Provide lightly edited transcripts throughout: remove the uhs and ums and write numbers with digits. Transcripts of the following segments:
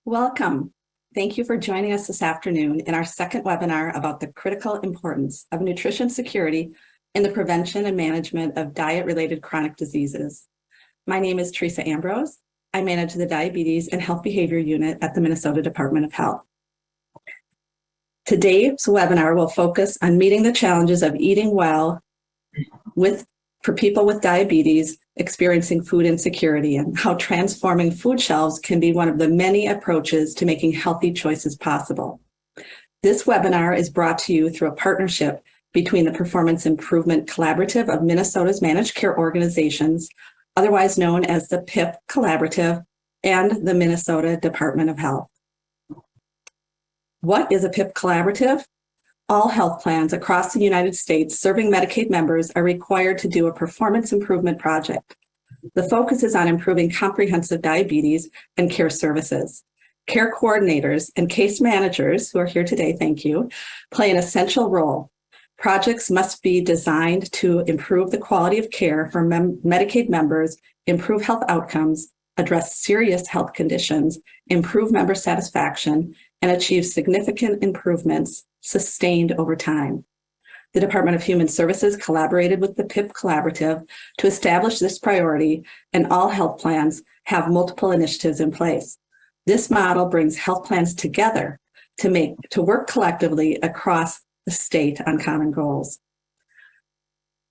Welcome. Thank you for joining us this afternoon in our second webinar about the critical importance of nutrition security in the prevention and management of diet-related chronic diseases. My name is Teresa Ambrose. I manage the Diabetes and Health Behavior Unit at the Minnesota Department of Health. Today's webinar will focus on meeting the challenges of eating well for people with diabetes experiencing food insecurity and how transforming food shelves can be one of the many approaches to making healthy choices possible. This webinar is brought to you through a partnership between the Performance Improvement Collaborative of Minnesota's managed care organizations, otherwise known as the PIP Collaborative, and the Minnesota Department of Health. What is a PIP Collaborative? All health plans across the United States serving Medicaid members are required to do a performance improvement project. The focus is on improving comprehensive diabetes and care services. Care coordinators and case managers, who are here today, thank you, play an essential role. Projects must be designed to improve the quality of care for Medicaid members, improve health outcomes, address serious health conditions, improve member satisfaction, and achieve significant improvements sustained over time. The Department of Human Services collaborated with the PIP Collaborative to establish this priority, and all health plans have multiple initiatives in place. This model brings health plans together to work collectively across the state on common goals.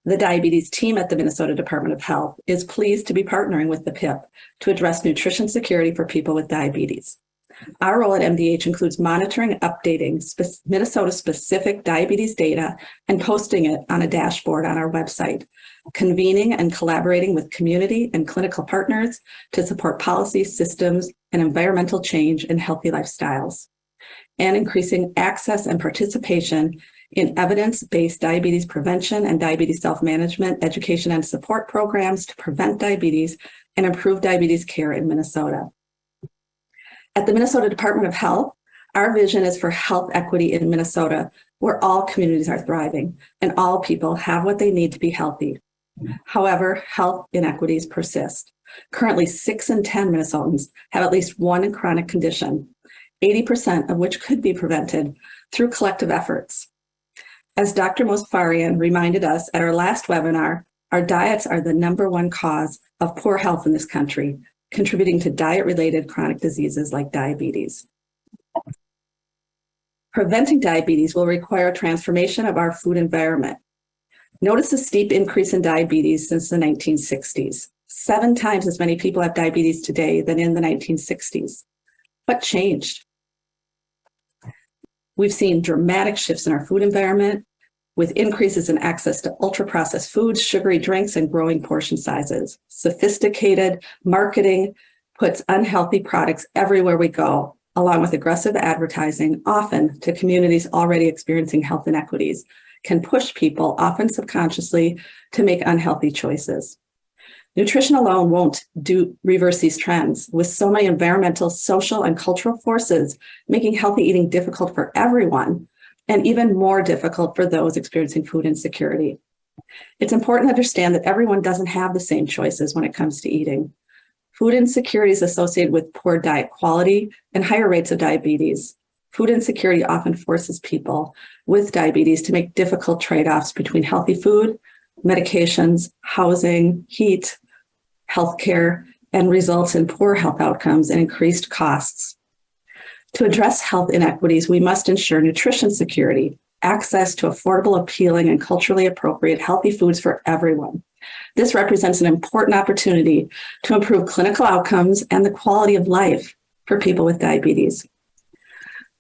The diabetes team at the Minnesota Department of Health is pleased to be partnering with the PIP to address nutrition security for people with diabetes. Our role at MDH includes monitoring and updating Minnesota-specific diabetes data and posting it on a dashboard on our website, convening and collaborating with community and clinical partners to support policy, systems, and environmental change in healthy lifestyles, and increasing access and participation in evidence-based diabetes prevention and diabetes self-management, education, and support programs to prevent diabetes and improve diabetes care in Minnesota. At the Minnesota Department of Health, our vision is for health equity in Minnesota, where all communities are thriving and all people have what they need to be healthy. However, health inequities persist. Currently, 6 in 10 Minnesotans have at least one chronic condition, 80% of which could be prevented through collective efforts. As Dr. Mosfarian reminded us at our last webinar, our diets are the #1 cause of poor health in this country, contributing to diet-related chronic diseases like diabetes. Preventing diabetes will require a transformation of our food environment. Notice the steep increase in diabetes since the 1960s. 7 times as many people have diabetes today than in the 1960s. What changed? We've seen dramatic shifts in our food environment, with increases in access to ultra-processed foods, sugary drinks, and growing portion sizes. Sophisticated marketing puts unhealthy products everywhere we go, along with aggressive advertising, often to communities already experiencing health inequities, can push people, often subconsciously, to make unhealthy choices. Nutrition alone won't reverse these trends, with so many environmental, social, and cultural forces making healthy eating difficult for everyone, and even more difficult for those experiencing food insecurity. It's important to understand that everyone doesn't have the same choices when it comes to eating. Food insecurity is associated with poor diet quality and higher rates of diabetes. Food insecurity often forces people with diabetes to make difficult trade-offs between healthy food, medications, housing, heat, healthcare, and results in poor health outcomes and increased costs. To address health inequities, we must ensure nutrition security, access to affordable, appealing, and culturally appropriate healthy foods for everyone. This represents an important opportunity to improve clinical outcomes and the quality of life for people with diabetes.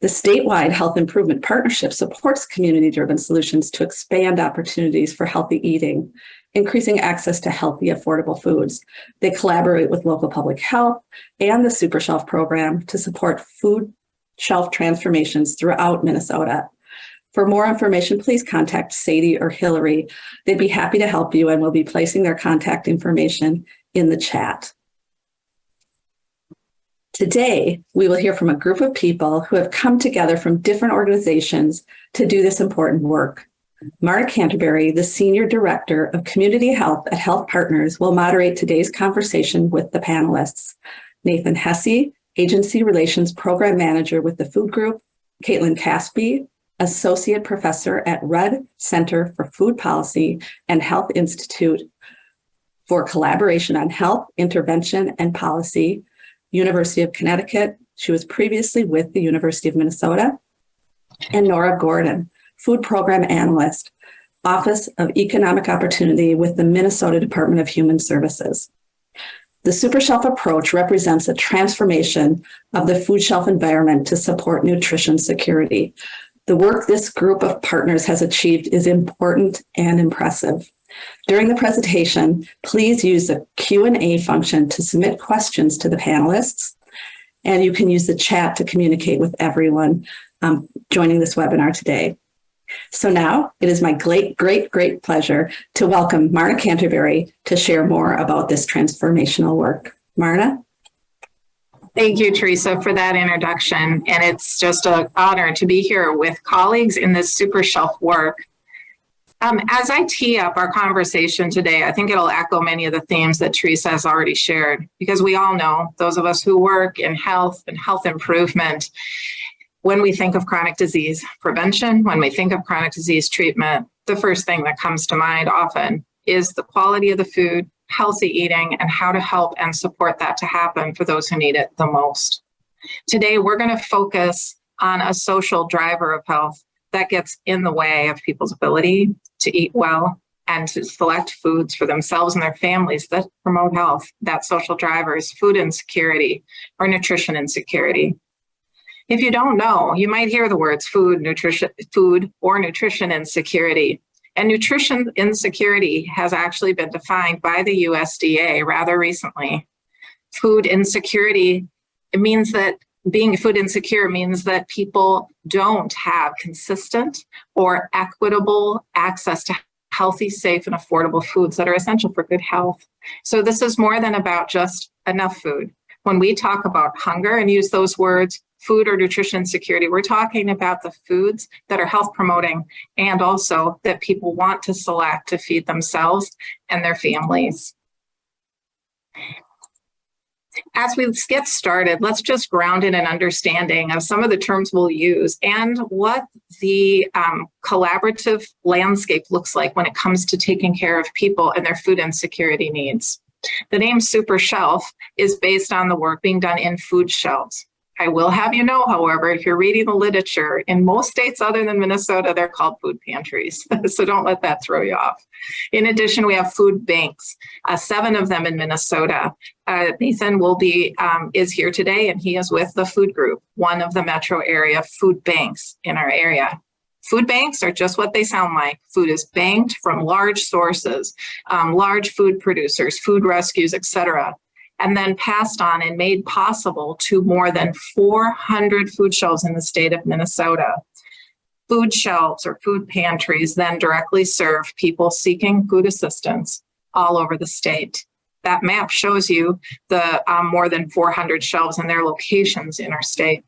The statewide Health Improvement Partnership supports community-driven solutions to expand opportunities for healthy eating, increasing access to healthy, affordable foods. They collaborate with local public health and the SuperShelf program to support food shelf transformations throughout Minnesota. For more information, please contact Sadie or Hillary. They'd be happy to help you, and we'll be placing their contact information in the chat. Today, we will hear from a group of people who have come together from different organizations to do this important work. Marta Canterbury, the Senior Director of Community Health at Health Partners, will moderate today's conversation with the panelists. Nathan Hesse Agency Relations Program Manager with the Food Group, Caitlin Caspi, Associate Professor at Rudd Center for Food Policy and Health Institute for Collaboration on Health, Intervention, and Policy, University of Connecticut. She was previously with the University of Minnesota. And Nora Gordon, Food Program Analyst, Office of Economic Opportunity with the Minnesota Department of Human Services. The SuperShelf approach represents a transformation of the food shelf environment to support nutrition security. The work this group of partners has achieved is important and impressive. During the presentation, please use the Q&A function to submit questions to the panelists, and you can use the chat to communicate with everyone joining this webinar today. So now it is my great pleasure to welcome Marna Canterbury to share more about this transformational work. Marna? Thank you, Teresa, for that introduction. And it's just an honor to be here with colleagues in this SuperShelf work. As I tee up our conversation today, I think it'll echo many of the themes that Teresa has already shared, because we all know, those of us who work in health and health improvement, when we think of chronic disease prevention, when we think of chronic disease treatment, the first thing that comes to mind often is the quality of the food, healthy eating, and how to help and support that to happen for those who need it the most. Today, we're going to focus on a social driver of health that gets in the way of people's ability to eat well and to select foods for themselves and their families that promote health. That social driver is food insecurity or nutrition insecurity. If you don't know, you might hear the words food or nutrition insecurity. And nutrition insecurity has actually been defined by the USDA rather recently. Food insecurity, it means that being food insecure means that people don't have consistent or equitable access to healthy, safe, and affordable foods that are essential for good health. So this is more than about just enough food. When we talk about hunger and use those words, food or nutrition insecurity, we're talking about the foods that are health promoting and also that people want to select to feed themselves and their families. As we get started, let's just ground in an understanding of some of the terms we'll use and what the collaborative landscape looks like when it comes to taking care of people and their food insecurity needs. The name SuperShelf is based on the work being done in food shelves. I will have you know, however, if you're reading the literature, in most states other than Minnesota, they're called food pantries. So don't let that throw you off. In addition, we have food banks, 7 of them in Minnesota. Nathan is here today, and he is with the food group, one of the metro area food banks in our area. Food banks are just what they sound like. Food is banked from large sources, large food producers, food rescues, etc., and then passed on and made possible to more than 400 food shelves in the state of Minnesota. Food shelves or food pantries then directly serve people seeking food assistance all over the state. That map shows you the more than 400 shelves and their locations in our state.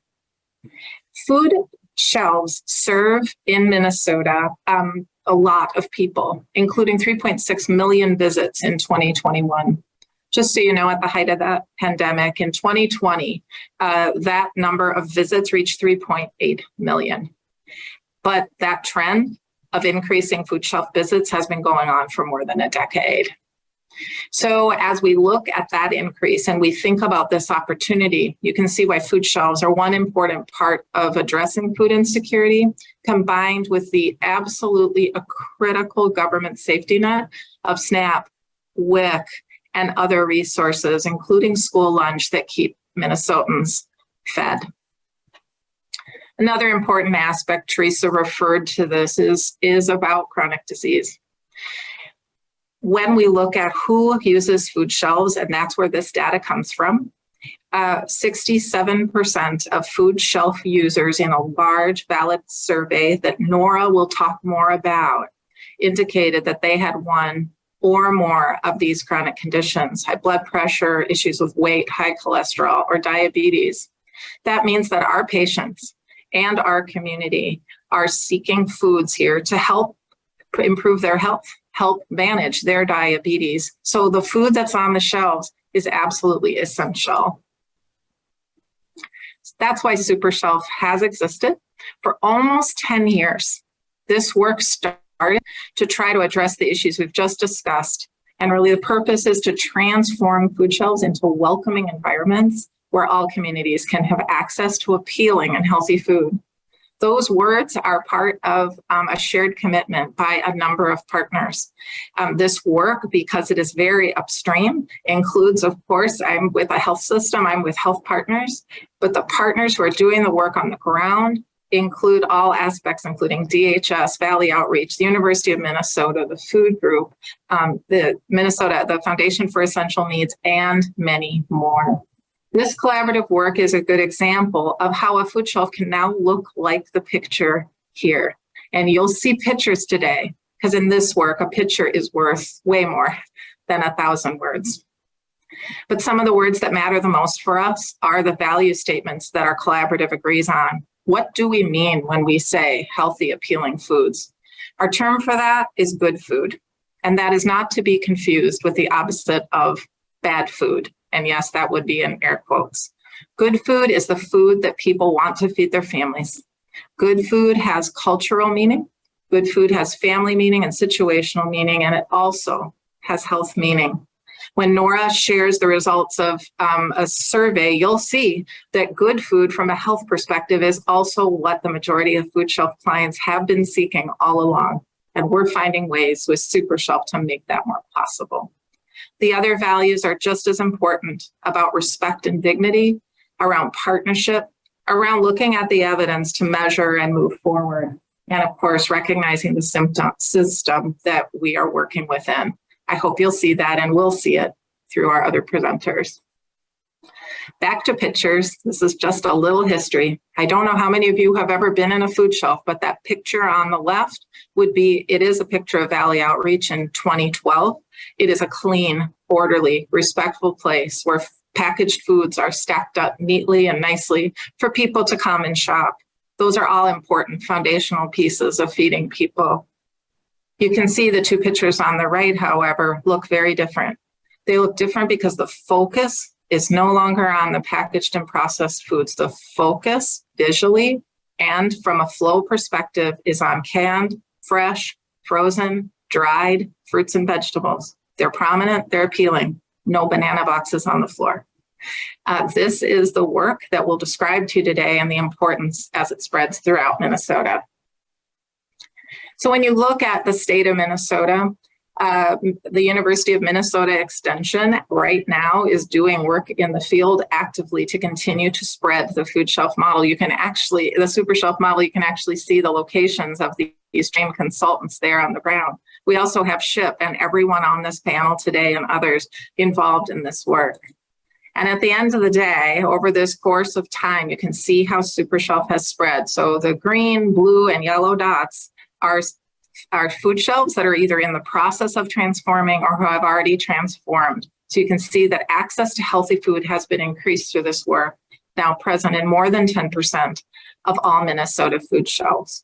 Food shelves serve in Minnesota a lot of people, including 3.6 million visits in 2021. Just so you know, at the height of that pandemic in 2020, that number of visits reached 3.8 million. But that trend of increasing food shelf visits has been going on for more than a decade. So as we look at that increase and we think about this opportunity, you can see why food shelves are one important part of addressing food insecurity, combined with the absolutely a critical government safety net of SNAP, WIC, and other resources, including school lunch, that keep Minnesotans fed. Another important aspect, Teresa referred to this, is about chronic disease. When we look at who uses food shelves, and that's where this data comes from, 67% of food shelf users in a large valid survey that Nora will talk more about indicated that they had one or more of these chronic conditions: high blood pressure, issues with weight, high cholesterol, or diabetes. That means that our patients and our community are seeking foods here to help improve their health, help manage their diabetes. So the food that's on the shelves is absolutely essential. That's why SuperShelf has existed for almost 10 years. This work started to try to address the issues we've just discussed. And really the purpose is to transform food shelves into welcoming environments where all communities can have access to appealing and healthy food. Those words are part of a shared commitment by a number of partners. This work, because it is very upstream, includes, of course, I'm with a health system, I'm with health partners, but the partners who are doing the work on the ground include all aspects, including DHS, Valley Outreach, the University of Minnesota, the Food Group, the Foundation for Essential Needs, and many more. This collaborative work is a good example of how a food shelf can now look like the picture here. And you'll see pictures today, because in this work, a picture is worth way more than 1,000 words. But some of the words that matter the most for us are the value statements that our collaborative agrees on. What do we mean when we say healthy, appealing foods? Our term for that is good food. And that is not to be confused with the opposite of bad food. And yes, that would be in air quotes. Good food is the food that people want to feed their families. Good food has cultural meaning. Good food has family meaning and situational meaning, and it also has health meaning. When Nora shares the results of a survey, you'll see that good food from a health perspective is also what the majority of food shelf clients have been seeking all along. And we're finding ways with SuperShelf to make that more possible. The other values are just as important about respect and dignity, around partnership, around looking at the evidence to measure and move forward, and of course, recognizing the system that we are working within. I hope you'll see that, and we'll see it through our other presenters. Back to pictures. This is just a little history. I don't know how many of you have ever been in a food shelf, but that picture on the left it is a picture of Valley Outreach in 2012. It is a clean, orderly, respectful place where packaged foods are stacked up neatly and nicely for people to come and shop. Those are all important foundational pieces of feeding people. You can see the two pictures on the right, however, look very different. They look different because the focus is no longer on the packaged and processed foods. The focus visually and from a flow perspective is on canned, fresh, frozen, dried fruits and vegetables. They're prominent, they're appealing. No banana boxes on the floor. This is the work that we'll describe to you today and the importance as it spreads throughout Minnesota. So when you look at the state of Minnesota, the University of Minnesota Extension right now is doing work in the field actively to continue to spread the food shelf model. The SuperShelf model, you can actually see the locations of these trained consultants there on the ground. We also have SHIP and everyone on this panel today and others involved in this work. And at the end of the day, over this course of time, you can see how SuperShelf has spread. So the green, blue, and yellow dots are food shelves that are either in the process of transforming or who have already transformed. So you can see that access to healthy food has been increased through this work, now present in more than 10% of all Minnesota food shelves.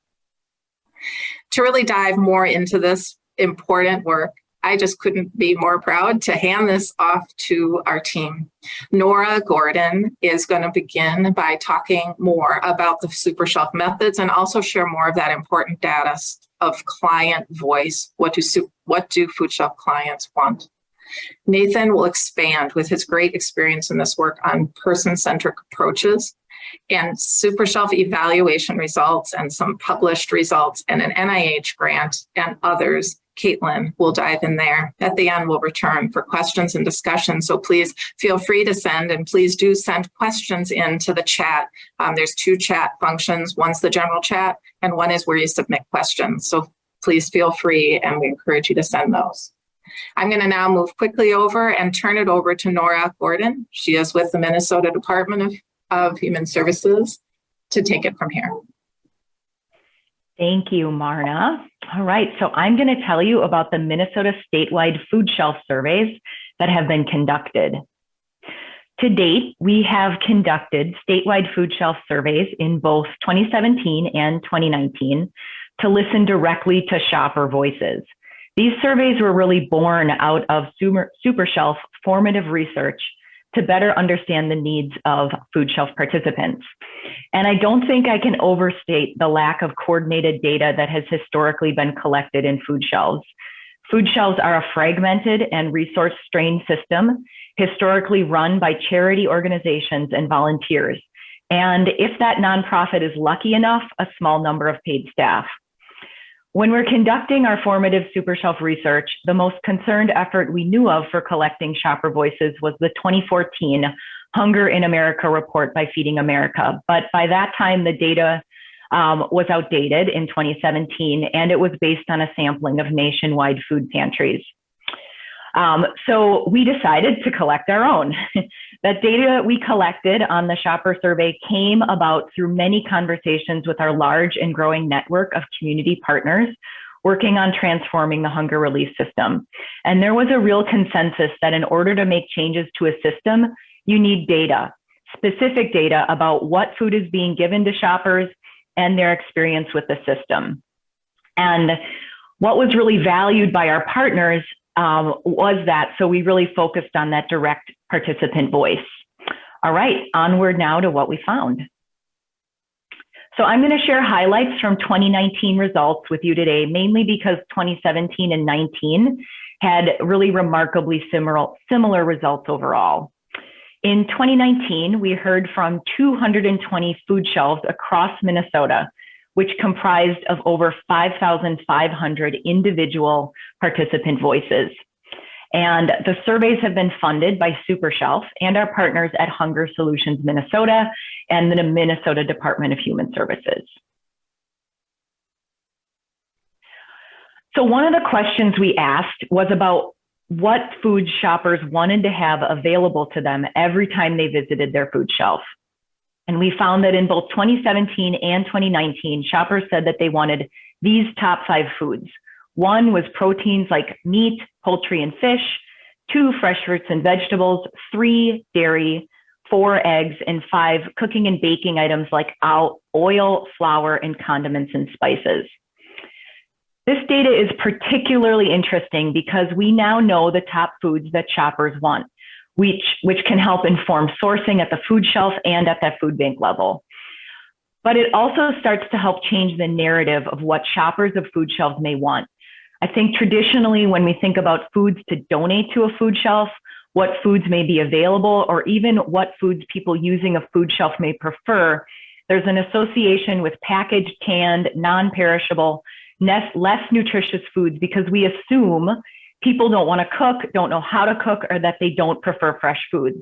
To really dive more into this important work, I just couldn't be more proud to hand this off to our team. Nora Gordon is going to begin by talking more about the SuperShelf methods and also share more of that important data of client voice. What do food shelf clients want? Nathan will expand with his great experience in this work on person-centric approaches and SuperShelf evaluation results and some published results and an NIH grant and others. Caitlin will dive in there. At the end, we'll return for questions and discussion. So please feel free to send, and please do send questions into the chat. There's two chat functions. One's the general chat, and one is where you submit questions. So please feel free, and we encourage you to send those. I'm going to now move quickly over and turn it over to Nora Gordon. She is with the Minnesota Department of Human Services to take it from here. Thank you, Marna. All right, so I'm going to tell you about the Minnesota statewide food shelf surveys that have been conducted. To date, we have conducted statewide food shelf surveys in both 2017 and 2019 to listen directly to shopper voices. These surveys were really born out of SuperShelf formative research to better understand the needs of food shelf participants. And I don't think I can overstate the lack of coordinated data that has historically been collected in food shelves. Food shelves are a fragmented and resource-strained system, historically run by charity organizations and volunteers. And if that nonprofit is lucky enough, a small number of paid staff. When we're conducting our formative SuperShelf research, the most concerned effort we knew of for collecting shopper voices was the 2014 Hunger in America report by Feeding America. But by that time, the data was outdated in 2017, and it was based on a sampling of nationwide food pantries. So we decided to collect our own. That data we collected on the shopper survey came about through many conversations with our large and growing network of community partners working on transforming the hunger relief system. And there was a real consensus that in order to make changes to a system, you need data, specific data about what food is being given to shoppers and their experience with the system. And what was really valued by our partners was that, so we really focused on that direct participant voice. All right, onward now to what we found. So I'm going to share highlights from 2019 results with you today, mainly because 2017 and 19 had really remarkably similar results overall. In 2019, we heard from 220 food shelves across Minnesota, which comprised of over 5,500 individual participant voices. And the surveys have been funded by SuperShelf and our partners at Hunger Solutions Minnesota and the Minnesota Department of Human Services. So one of the questions we asked was about what food shoppers wanted to have available to them every time they visited their food shelf. And we found that in both 2017 and 2019, shoppers said that they wanted these top 5 foods. 1 was proteins like meat, poultry, and fish. 2, fresh fruits and vegetables. 3, dairy. 4, eggs. And 5, cooking and baking items like oil, flour, and condiments and spices. This data is particularly interesting because we now know the top foods that shoppers want, which can help inform sourcing at the food shelf and at that food bank level. But it also starts to help change the narrative of what shoppers of food shelves may want. I think traditionally when we think about foods to donate to a food shelf, what foods may be available, or even what foods people using a food shelf may prefer, there's an association with packaged, canned, non-perishable, less nutritious foods because we assume people don't want to cook, don't know how to cook, or that they don't prefer fresh foods.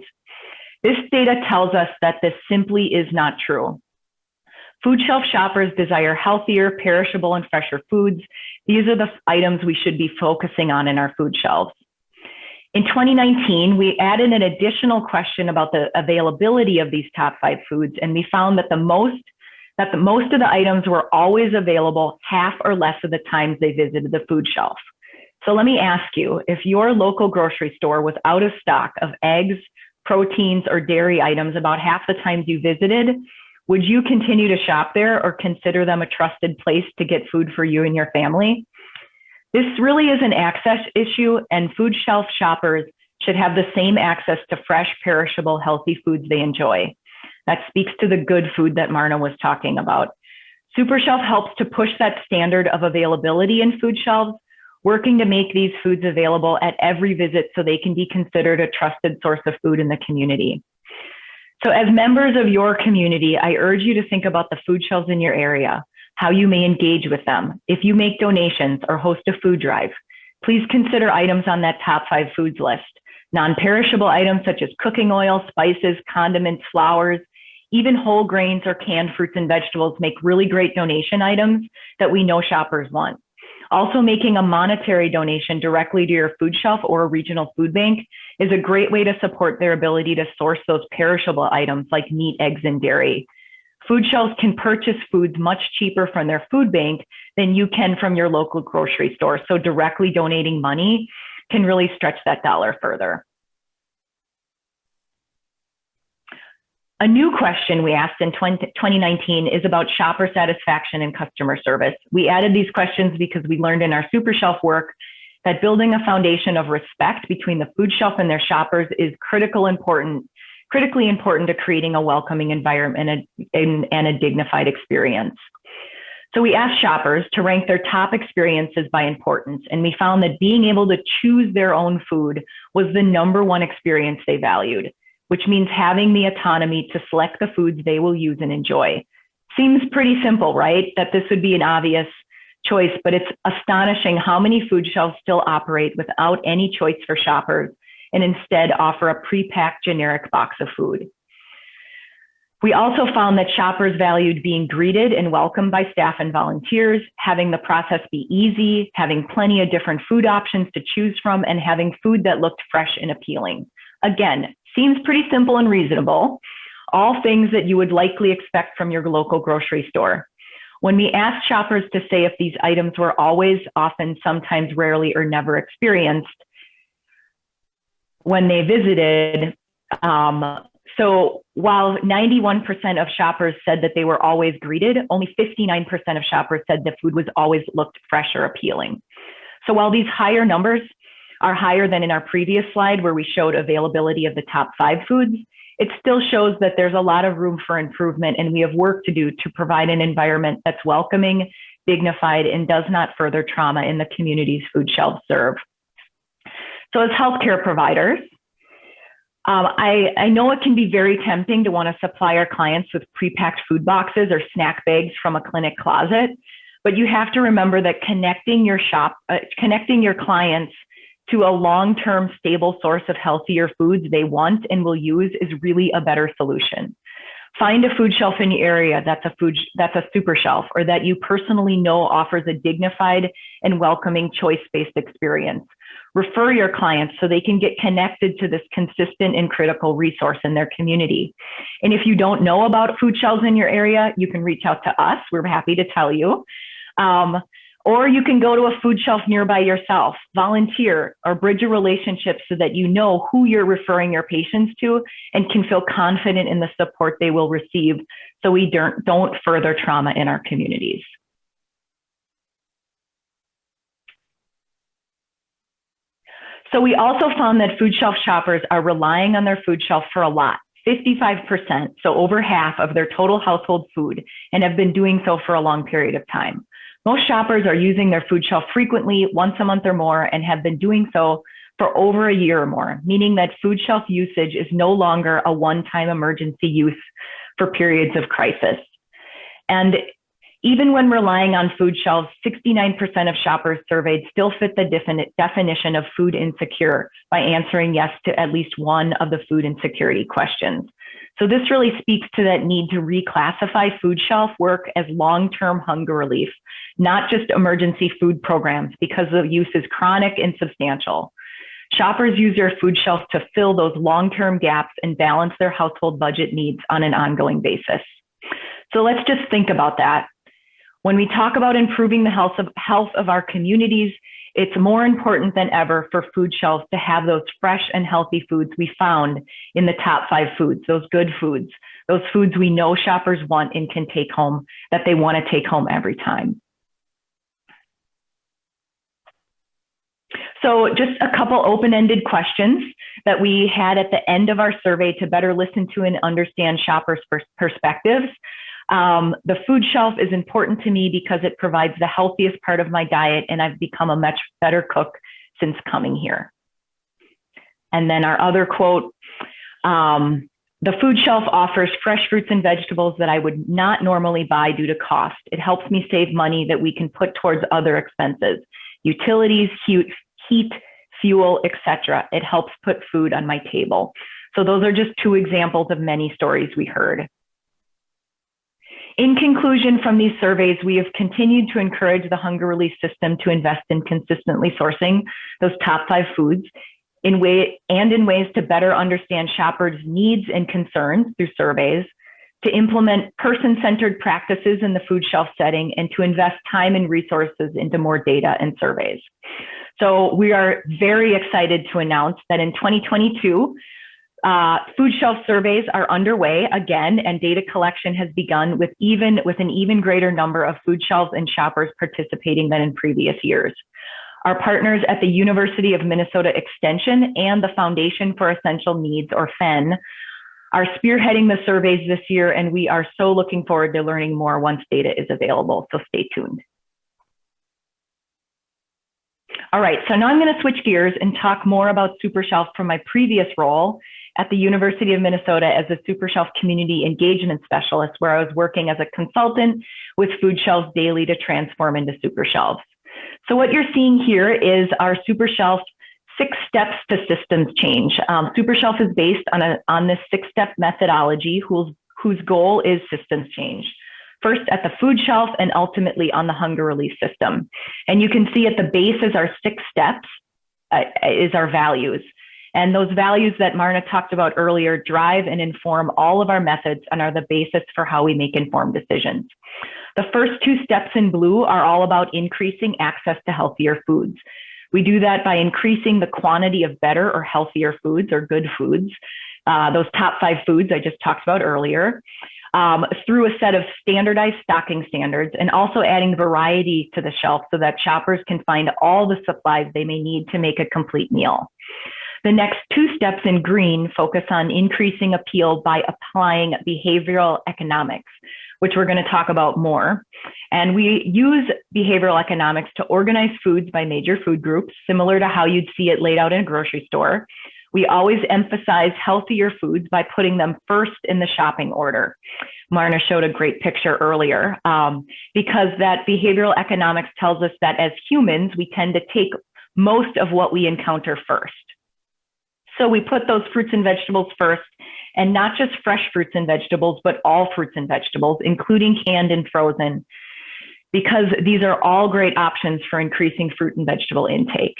This data tells us that this simply is not true. Food shelf shoppers desire healthier, perishable, and fresher foods. These are the items we should be focusing on in our food shelves. In 2019, we added an additional question about the availability of these top 5 foods, and we found that most of the items were always available half or less of the times they visited the food shelf. So let me ask you, if your local grocery store was out of stock of eggs, proteins, or dairy items about half the times you visited, would you continue to shop there or consider them a trusted place to get food for you and your family? This really is an access issue, and food shelf shoppers should have the same access to fresh, perishable, healthy foods they enjoy. That speaks to the good food that Marna was talking about. SuperShelf helps to push that standard of availability in food shelves, working to make these foods available at every visit so they can be considered a trusted source of food in the community. So as members of your community, I urge you to think about the food shelves in your area, how you may engage with them. If you make donations or host a food drive, please consider items on that top 5 foods list. Non-perishable items such as cooking oil, spices, condiments, flours, even whole grains or canned fruits and vegetables make really great donation items that we know shoppers want. Also, making a monetary donation directly to your food shelf or a regional food bank is a great way to support their ability to source those perishable items like meat, eggs, and dairy. Food shelves can purchase foods much cheaper from their food bank than you can from your local grocery store. So directly donating money can really stretch that dollar further. A new question we asked in 2019 is about shopper satisfaction and customer service. We added these questions because we learned in our SuperShelf work that building a foundation of respect between the food shelf and their shoppers is critically important to creating a welcoming environment and a dignified experience. So we asked shoppers to rank their top experiences by importance, and we found that being able to choose their own food was the #1 experience they valued, which means having the autonomy to select the foods they will use and enjoy. Seems pretty simple, right? That this would be an obvious choice, but it's astonishing how many food shelves still operate without any choice for shoppers and instead offer a pre-packed generic box of food. We also found that shoppers valued being greeted and welcomed by staff and volunteers, having the process be easy, having plenty of different food options to choose from, and having food that looked fresh and appealing. Again, seems pretty simple and reasonable, all things that you would likely expect from your local grocery store. When we asked shoppers to say if these items were always, often, sometimes, rarely, or never experienced when they visited, so while 91% of shoppers said that they were always greeted, only 59% of shoppers said the food was always looked fresh or appealing. So while these higher numbers are higher than in our previous slide where we showed availability of the top 5 foods, it still shows that there's a lot of room for improvement, and we have work to do to provide an environment that's welcoming, dignified, and does not further trauma in the communities food shelves serve. So as healthcare providers, I know it can be very tempting to want to supply our clients with pre-packed food boxes or snack bags from a clinic closet, but you have to remember that connecting your clients to a long-term stable source of healthier foods they want and will use is really a better solution. Find a food shelf in your area that's a SuperShelf, or that you personally know offers a dignified and welcoming choice-based experience. Refer your clients so they can get connected to this consistent and critical resource in their community. And if you don't know about food shelves in your area, you can reach out to us. We're happy to tell you. Or you can go to a food shelf nearby yourself, volunteer, or bridge a relationship so that you know who you're referring your patients to and can feel confident in the support they will receive, so we don't further trauma in our communities. So we also found that food shelf shoppers are relying on their food shelf for a lot, 55%, so over half of their total household food, and have been doing so for a long period of time. Most shoppers are using their food shelf frequently, once a month or more, and have been doing so for over a year or more, meaning that food shelf usage is no longer a one-time emergency use for periods of crisis. And even when relying on food shelves, 69% of shoppers surveyed still fit the definition of food insecure by answering yes to at least one of the food insecurity questions. So this really speaks to that need to reclassify food shelf work as long-term hunger relief, not just emergency food programs, because the use is chronic and substantial. Shoppers use their food shelf to fill those long-term gaps and balance their household budget needs on an ongoing basis. So let's just think about that. When we talk about improving the health of our communities, it's more important than ever for food shelves to have those fresh and healthy foods we found in the top 5 foods, those good foods, those foods we know shoppers want and can take home, that they want to take home every time. So just a couple open-ended questions that we had at the end of our survey to better listen to and understand shoppers' perspectives. The food shelf is important to me because it provides the healthiest part of my diet, and I've become a much better cook since coming here. And then our other quote, the food shelf offers fresh fruits and vegetables that I would not normally buy due to cost. It helps me save money that we can put towards other expenses, utilities, heat, fuel, etc. It helps put food on my table. So those are just 2 examples of many stories we heard. In conclusion, from these surveys, we have continued to encourage the hunger relief system to invest in consistently sourcing those top 5 foods in ways to better understand shoppers' needs and concerns through surveys, to implement person-centered practices in the food shelf setting, and to invest time and resources into more data and surveys. So we are very excited to announce that in 2022, food shelf surveys are underway again, and data collection has begun with an even greater number of food shelves and shoppers participating than in previous years. Our partners at the University of Minnesota Extension and the Foundation for Essential Needs, or FEN, are spearheading the surveys this year, and we are so looking forward to learning more once data is available, so stay tuned. All right, so now I'm going to switch gears and talk more about SuperShelf from my previous role at the University of Minnesota as a SuperShelf Community Engagement Specialist, where I was working as a consultant with Food Shelves Daily to transform into SuperShelves. So what you're seeing here is our SuperShelf 6 steps to systems change. SuperShelf is based on this 6-step methodology whose goal is systems change. First at the food shelf and ultimately on the hunger relief system. And you can see at the base is our 6 steps, is our values. And those values that Marna talked about earlier drive and inform all of our methods and are the basis for how we make informed decisions. The first 2 steps in blue are all about increasing access to healthier foods. We do that by increasing the quantity of better or healthier foods or good foods, those top 5 foods I just talked about earlier, through a set of standardized stocking standards, and also adding variety to the shelf so that shoppers can find all the supplies they may need to make a complete meal. The next 2 steps in green focus on increasing appeal by applying behavioral economics, which we're going to talk about more. And we use behavioral economics to organize foods by major food groups, similar to how you'd see it laid out in a grocery store. We always emphasize healthier foods by putting them first in the shopping order. Marna showed a great picture earlier, because that behavioral economics tells us that as humans, we tend to take most of what we encounter first. So we put those fruits and vegetables first, and not just fresh fruits and vegetables, but all fruits and vegetables, including canned and frozen, because these are all great options for increasing fruit and vegetable intake.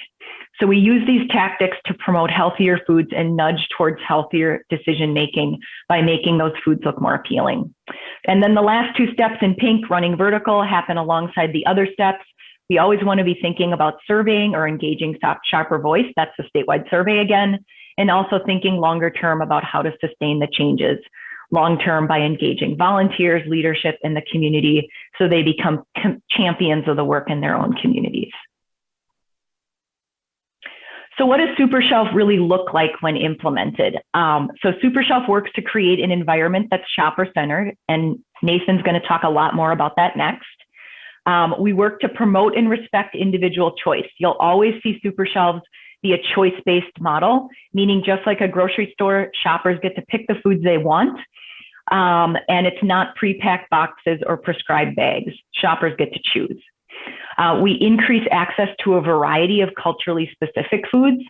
So we use these tactics to promote healthier foods and nudge towards healthier decision-making by making those foods look more appealing. And then the last 2 steps in pink, running vertical, happen alongside the other steps. We always want to be thinking about surveying or engaging shopper voice. That's the statewide survey again. And also thinking longer term about how to sustain the changes long term by engaging volunteers, leadership in the community so they become champions of the work in their own communities. So what does SuperShelf really look like when implemented? So SuperShelf works to create an environment that's shopper-centered, and Nathan's going to talk a lot more about that next. We work to promote and respect individual choice. You'll always see SuperShelves be a choice-based model, meaning just like a grocery store, shoppers get to pick the foods they want, and it's not pre-packed boxes or prescribed bags. Shoppers get to choose. We increase access to a variety of culturally specific foods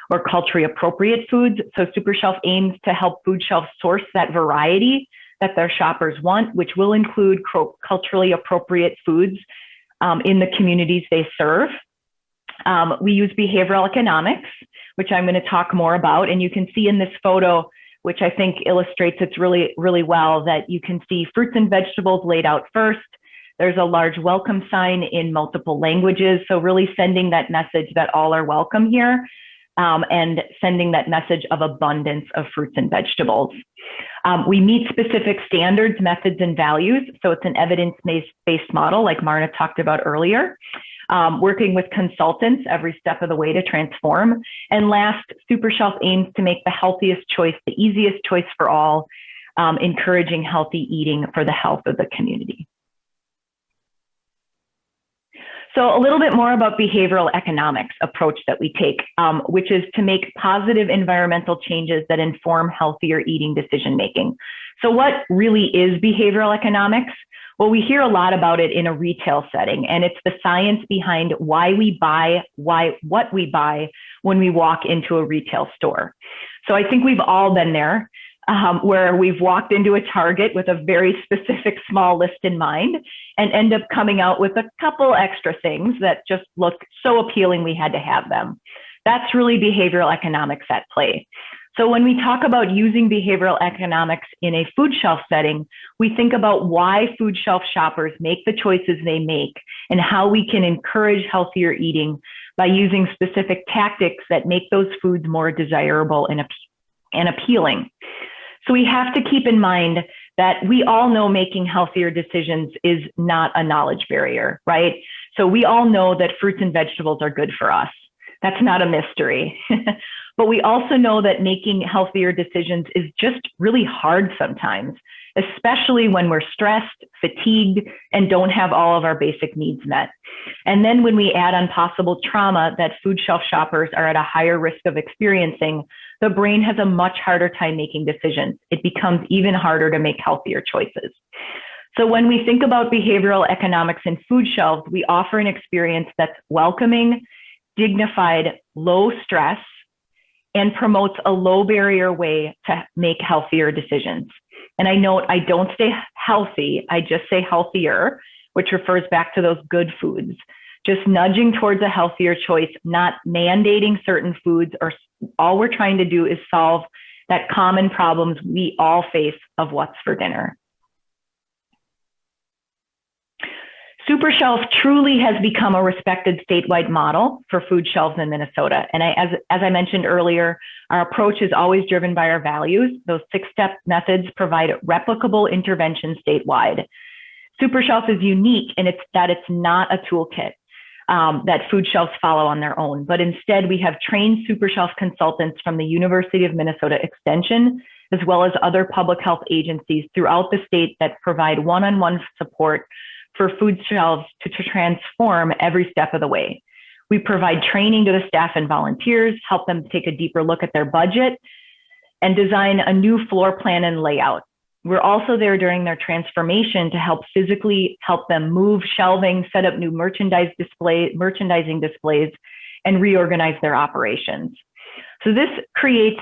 or culturally appropriate foods. So SuperShelf aims to help food shelves source that variety that their shoppers want, which will include culturally appropriate foods in the communities they serve. We use behavioral economics, which I'm going to talk more about. And you can see in this photo, which I think illustrates it really, really well, that you can see fruits and vegetables laid out first. There's a large welcome sign in multiple languages. So really sending that message that all are welcome here, and sending that message of abundance of fruits and vegetables. We meet specific standards, methods, and values. So it's an evidence-based model like Marna talked about earlier. Working with consultants every step of the way to transform. And last, SuperShelf aims to make the healthiest choice, the easiest choice for all, encouraging healthy eating for the health of the community. So a little bit more about behavioral economics approach that we take, which is to make positive environmental changes that inform healthier eating decision-making. So what really is behavioral economics? Well, we hear a lot about it in a retail setting, and it's the science behind why we buy, what we buy when we walk into a retail store. So I think we've all been there, where we've walked into a Target with a very specific small list in mind and end up coming out with a couple extra things that just look so appealing we had to have them. That's really behavioral economics at play. So when we talk about using behavioral economics in a food shelf setting, we think about why food shelf shoppers make the choices they make and how we can encourage healthier eating by using specific tactics that make those foods more desirable and appealing. So we have to keep in mind that we all know making healthier decisions is not a knowledge barrier, right? So we all know that fruits and vegetables are good for us. That's not a mystery. But we also know that making healthier decisions is just really hard sometimes, especially when we're stressed, fatigued, and don't have all of our basic needs met. And then when we add on possible trauma that food shelf shoppers are at a higher risk of experiencing, the brain has a much harder time making decisions. It becomes even harder to make healthier choices. So when we think about behavioral economics and food shelves, we offer an experience that's welcoming, dignified, low stress, and promotes a low barrier way to make healthier decisions. And I note I don't say healthy, I just say healthier, which refers back to those good foods. Just nudging towards a healthier choice, not mandating certain foods, or all we're trying to do is solve that common problems we all face of what's for dinner. SuperShelf truly has become a respected statewide model for food shelves in Minnesota. And as I mentioned earlier, our approach is always driven by our values. Those 6-step methods provide replicable intervention statewide. SuperShelf is unique in that it's not a toolkit that food shelves follow on their own, but instead we have trained SuperShelf consultants from the University of Minnesota Extension, as well as other public health agencies throughout the state that provide one-on-one support for food shelves to transform every step of the way. We provide training to the staff and volunteers, help them take a deeper look at their budget, and design a new floor plan and layout. We're also there during their transformation to physically help them move shelving, set up new merchandising displays, and reorganize their operations. So this creates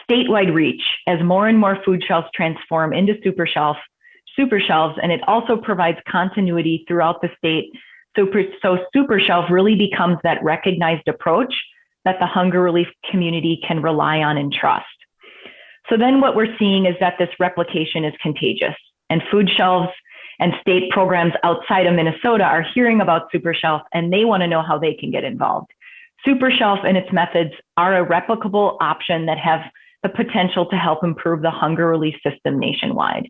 statewide reach as more and more food shelves transform into SuperShelves, and it also provides continuity throughout the state. So SuperShelf really becomes that recognized approach that the hunger relief community can rely on and trust. So then what we're seeing is that this replication is contagious, and food shelves and state programs outside of Minnesota are hearing about SuperShelf, and they want to know how they can get involved. SuperShelf and its methods are a replicable option that have the potential to help improve the hunger relief system nationwide.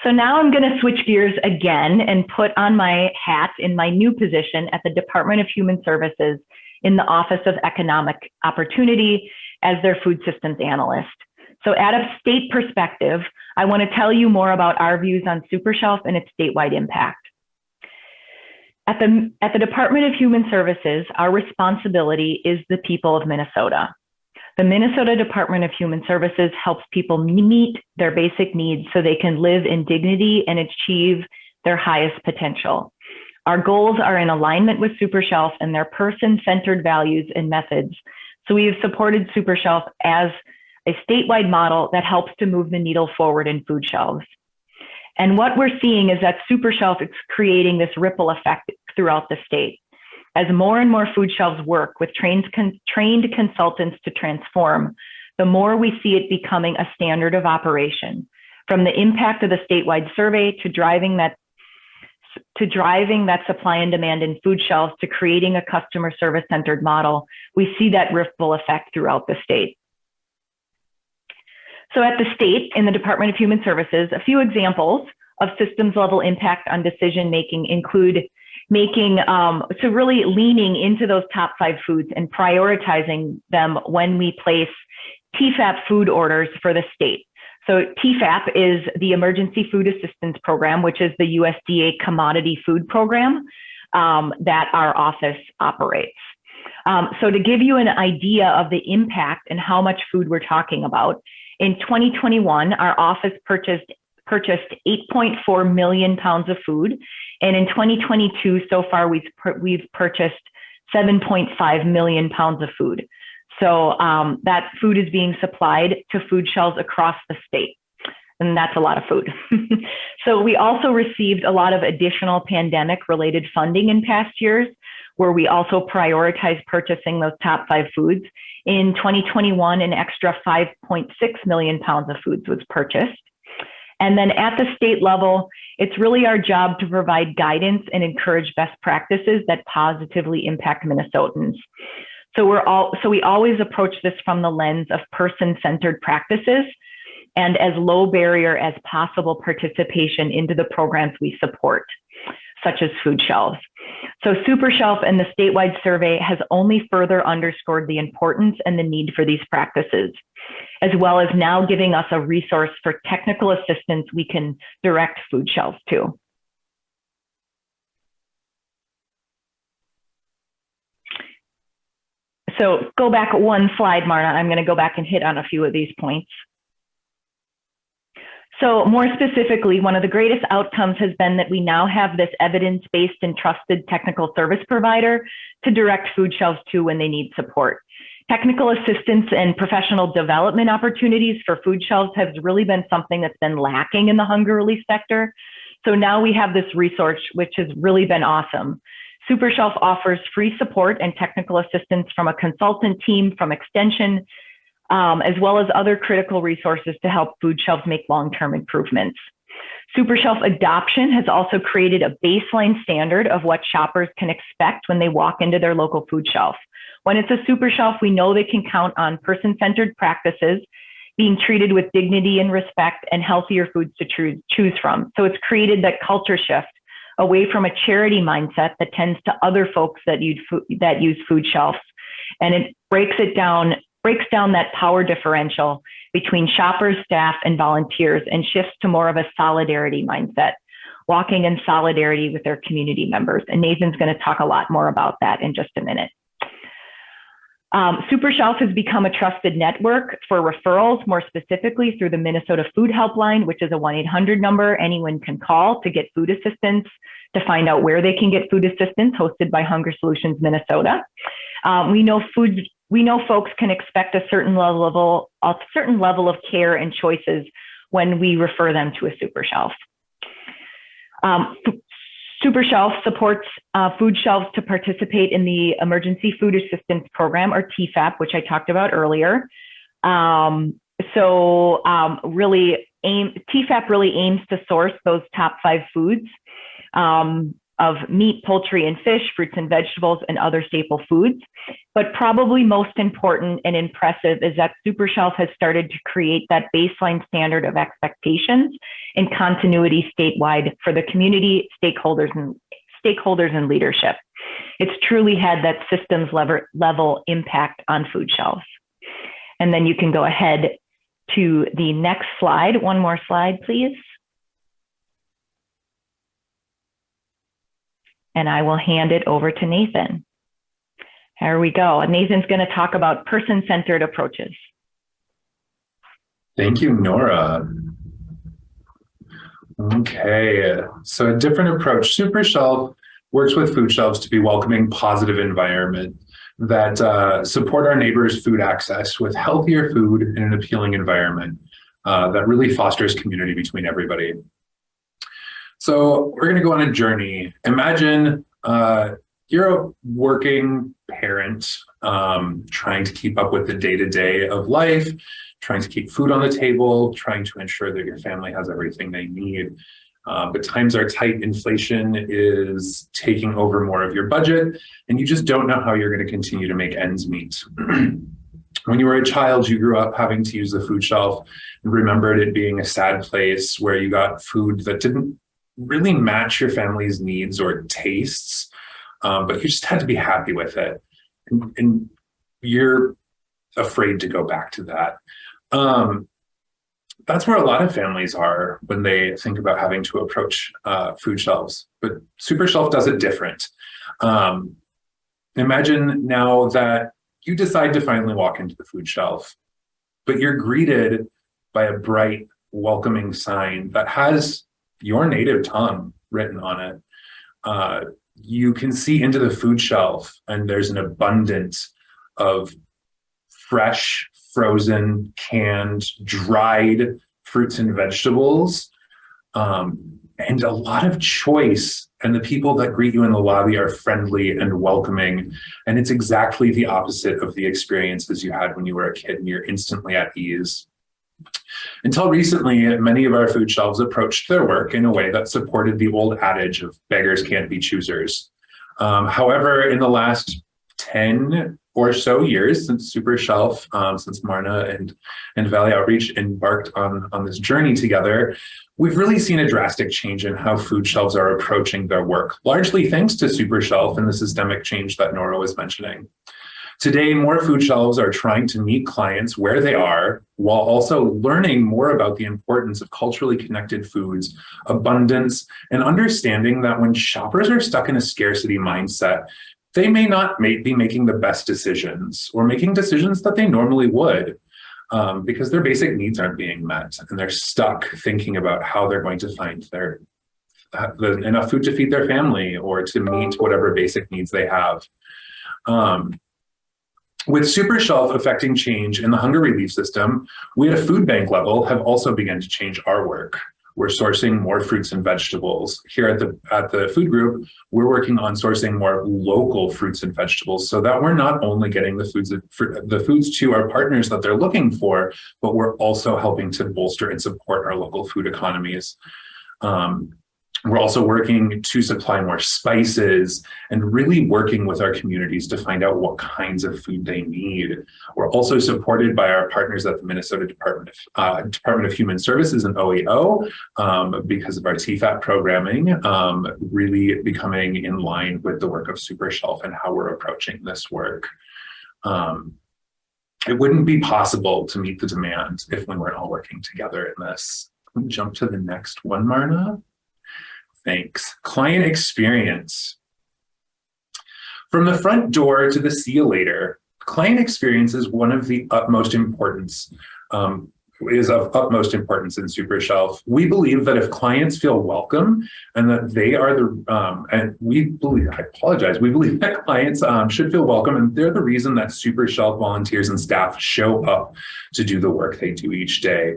So now I'm going to switch gears again and put on my hat in my new position at the Department of Human Services in the Office of Economic Opportunity as their food systems analyst. So at a state perspective, I want to tell you more about our views on SuperShelf and its statewide impact. At the Department of Human Services, our responsibility is the people of Minnesota. The Minnesota Department of Human Services helps people meet their basic needs so they can live in dignity and achieve their highest potential. Our goals are in alignment with SuperShelf and their person-centered values and methods. So we have supported SuperShelf as a statewide model that helps to move the needle forward in food shelves. And what we're seeing is that SuperShelf is creating this ripple effect throughout the state. As more and more food shelves work with trained consultants to transform, the more we see it becoming a standard of operation. From the impact of the statewide survey to driving that supply and demand in food shelves to creating a customer service centered model, we see that ripple effect throughout the state. So at the state, in the Department of Human Services, a few examples of systems level impact on decision making include really leaning into those top 5 foods and prioritizing them when we place TFAP food orders for the state. So TFAP is the Emergency Food Assistance Program, which is the USDA commodity food program that our office operates. So to give you an idea of the impact and how much food we're talking about, in 2021, our office purchased 8.4 million pounds of food. And in 2022, so far, we've purchased 7.5 million pounds of food. So that food is being supplied to food shelves across the state. And that's a lot of food. So we also received a lot of additional pandemic related funding in past years, where we also prioritized purchasing those top 5 foods. In 2021, an extra 5.6 million pounds of foods was purchased. And then at the state level, it's really our job to provide guidance and encourage best practices that positively impact Minnesotans. So we always approach this from the lens of person-centered practices and as low barrier as possible participation into the programs we support. such as food shelves. So SuperShelf and the statewide survey has only further underscored the importance and the need for these practices, as well as now giving us a resource for technical assistance we can direct food shelves to. So go back one slide, Marna. I'm going to go back and hit on a few of these points. So more specifically, one of the greatest outcomes has been that we now have this evidence-based and trusted technical service provider to direct food shelves to when they need support. Technical assistance and professional development opportunities for food shelves has really been something that's been lacking in the hunger relief sector. So now we have this resource, which has really been awesome. SuperShelf offers free support and technical assistance from a consultant team, from Extension, as well as other critical resources to help food shelves make long-term improvements. SuperShelf adoption has also created a baseline standard of what shoppers can expect when they walk into their local food shelf. When it's a SuperShelf, we know they can count on person-centered practices, being treated with dignity and respect, and healthier foods to choose from. So it's created that culture shift away from a charity mindset that tends to other folks that use food shelves. And it breaks down that power differential between shoppers, staff, and volunteers, and shifts to more of a solidarity mindset, walking in solidarity with their community members. And Nathan's going to talk a lot more about that in just a minute. SuperShelf has become a trusted network for referrals, more specifically through the Minnesota Food Helpline, which is a 1-800 number anyone can call to get food assistance, to find out where they can get food assistance, hosted by Hunger Solutions Minnesota. We know folks can expect a certain level of care and choices when we refer them to a SuperShelf. SuperShelf supports food shelves to participate in the Emergency Food Assistance Program, or TFAP, which I talked about earlier. TFAP really aims to source those top 5 foods of meat, poultry, and fish, fruits and vegetables, and other staple foods. But probably most important and impressive is that SuperShelf has started to create that baseline standard of expectations and continuity statewide for the community, stakeholders and leadership. It's truly had that systems level impact on food shelves. And then you can go ahead to the next slide. One more slide, please. And I will hand it over to Nathan. Here we go. Nathan's going to talk about person-centered approaches. Thank you, Nora. Okay, so a different approach. SuperShelf works with food shelves to be welcoming, positive environment that support our neighbors' food access with healthier food in an appealing environment that really fosters community between everybody. So we're going to go on a journey. Imagine you're a working parent trying to keep up with the day-to-day of life, trying to keep food on the table, trying to ensure that your family has everything they need. But times are tight, inflation is taking over more of your budget, and you just don't know how you're going to continue to make ends meet. When you were a child, you grew up having to use the food shelf and remembered it being a sad place where you got food that didn't really match your family's needs or tastes, but you just had to be happy with it. And you're afraid to go back to that. That's where a lot of families are when they think about having to approach food shelves, but SuperShelf does it different. Imagine now that you decide to finally walk into the food shelf, but you're greeted by a bright, welcoming sign that has your native tongue written on it. You can see into the food shelf, and there's an abundance of fresh, frozen, canned, dried fruits and vegetables, and a lot of choice. And the people that greet you in the lobby are friendly and welcoming. And it's exactly the opposite of the experiences you had when you were a kid, and you're instantly at ease. Until recently, many of our food shelves approached their work in a way that supported the old adage of beggars can't be choosers. However, in the last 10 or so years since SuperShelf, since Marna and Valley Outreach embarked on this journey together, we've really seen a drastic change in how food shelves are approaching their work, largely thanks to SuperShelf and the systemic change that Nora was mentioning. Today, more food shelves are trying to meet clients where they are, while also learning more about the importance of culturally connected foods, abundance, and understanding that when shoppers are stuck in a scarcity mindset, they may not be making the best decisions or making decisions that they normally would, because their basic needs aren't being met and they're stuck thinking about how they're going to find enough food to feed their family or to meet whatever basic needs they have. With SuperShelf affecting change in the hunger relief system, we at a food bank level have also begun to change our work. We're sourcing more fruits and vegetables. Here at the food group, we're working on sourcing more local fruits and vegetables so that we're not only getting the foods to our partners that they're looking for, but we're also helping to bolster and support our local food economies. We're also working to supply more spices and really working with our communities to find out what kinds of food they need. We're also supported by our partners at the Minnesota Department of Human Services and OEO because of our TFAP programming, really becoming in line with the work of SuperShelf and how we're approaching this work. It wouldn't be possible to meet the demand if we weren't all working together in this. Let me jump to the next one, Marna. Thanks. Client experience. From the front door to the see you later, client experience is one of the utmost importance, is of utmost importance in SuperShelf. We believe that if clients feel welcome and that they are we believe that clients should feel welcome and they're the reason that SuperShelf volunteers and staff show up to do the work they do each day.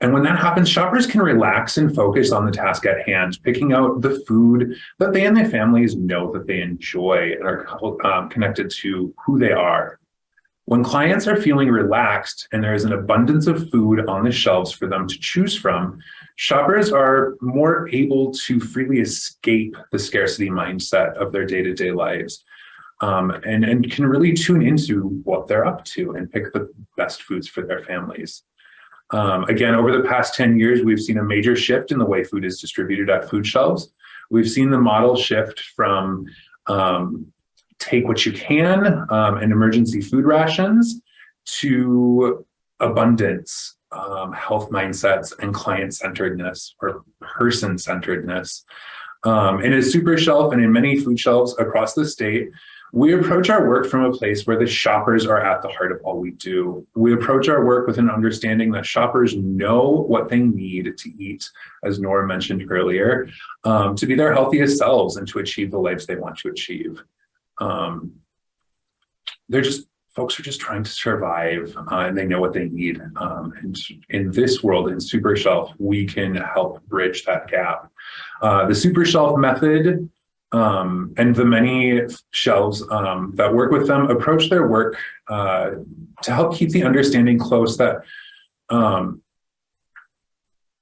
And when that happens, shoppers can relax and focus on the task at hand, picking out the food that they and their families know that they enjoy and are connected to who they are. When clients are feeling relaxed and there is an abundance of food on the shelves for them to choose from, shoppers are more able to freely escape the scarcity mindset of their day-to-day lives and can really tune into what they're up to and pick the best foods for their families. Again, over the past 10 years, we've seen a major shift in the way food is distributed at food shelves. We've seen the model shift from take what you can and emergency food rations to abundance, health mindsets, and client-centeredness or person-centeredness. And at SuperShelf and in many food shelves across the state, we approach our work from a place where the shoppers are at the heart of all we do. We approach our work with an understanding that shoppers know what they need to eat, as Nora mentioned earlier, to be their healthiest selves and to achieve the lives they want to achieve. Folks are just trying to survive and they know what they need. And in this world, in SuperShelf, we can help bridge that gap. The SuperShelf method and the many shelves that work with them approach their work to help keep the understanding close that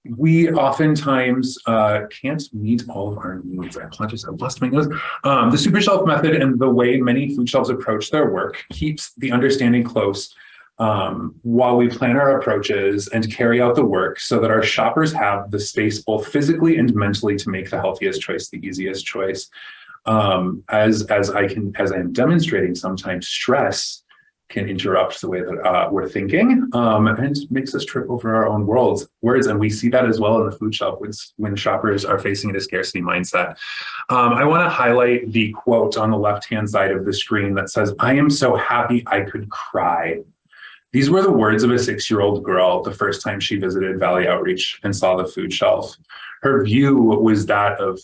we oftentimes can't meet all of our needs. I apologize, I lost my nose. The SuperShelf method and the way many food shelves approach their work keeps the understanding close while we plan our approaches and carry out the work so that our shoppers have the space both physically and mentally to make the healthiest choice, the easiest choice. As I am demonstrating, sometimes stress can interrupt the way that we're thinking and makes us trip over our own words. And we see that as well in the food shelf when shoppers are facing a scarcity mindset. I want to highlight the quote on the left-hand side of the screen that says, "I am so happy I could cry." These were the words of a 6-year-old girl the first time she visited Valley Outreach and saw the food shelf. Her view was that of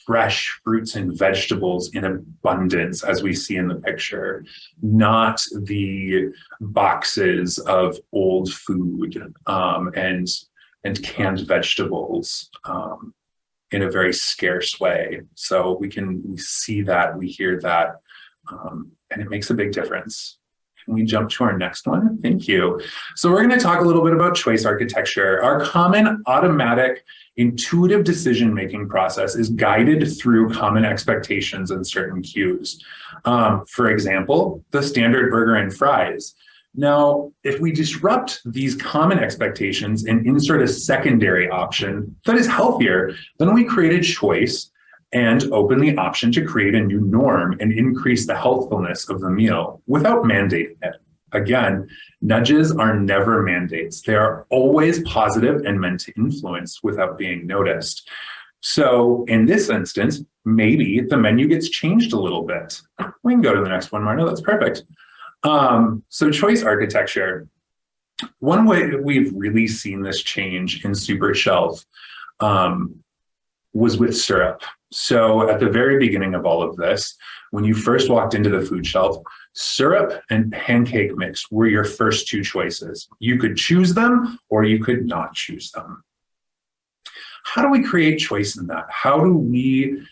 fresh fruits and vegetables in abundance, as we see in the picture, not the boxes of old food and canned vegetables in a very scarce way. So we see that, we hear that, and it makes a big difference. Can we jump to our next one? Thank you. So we're going to talk a little bit about choice architecture. Our common, automatic, intuitive decision-making process is guided through common expectations and certain cues. For example, the standard burger and fries. Now, if we disrupt these common expectations and insert a secondary option that is healthier, then we create a choice and open the option to create a new norm and increase the healthfulness of the meal without mandating it. Again, nudges are never mandates. They are always positive and meant to influence without being noticed. So in this instance, maybe the menu gets changed a little bit. We can go to the next one, Marna. That's perfect. So choice architecture. One way that we've really seen this change in SuperShelf was with syrup. So at the very beginning of all of this, when you first walked into the food shelf, syrup and pancake mix were your first two choices. You could choose them or you could not choose them. How do we create choice in that? How do we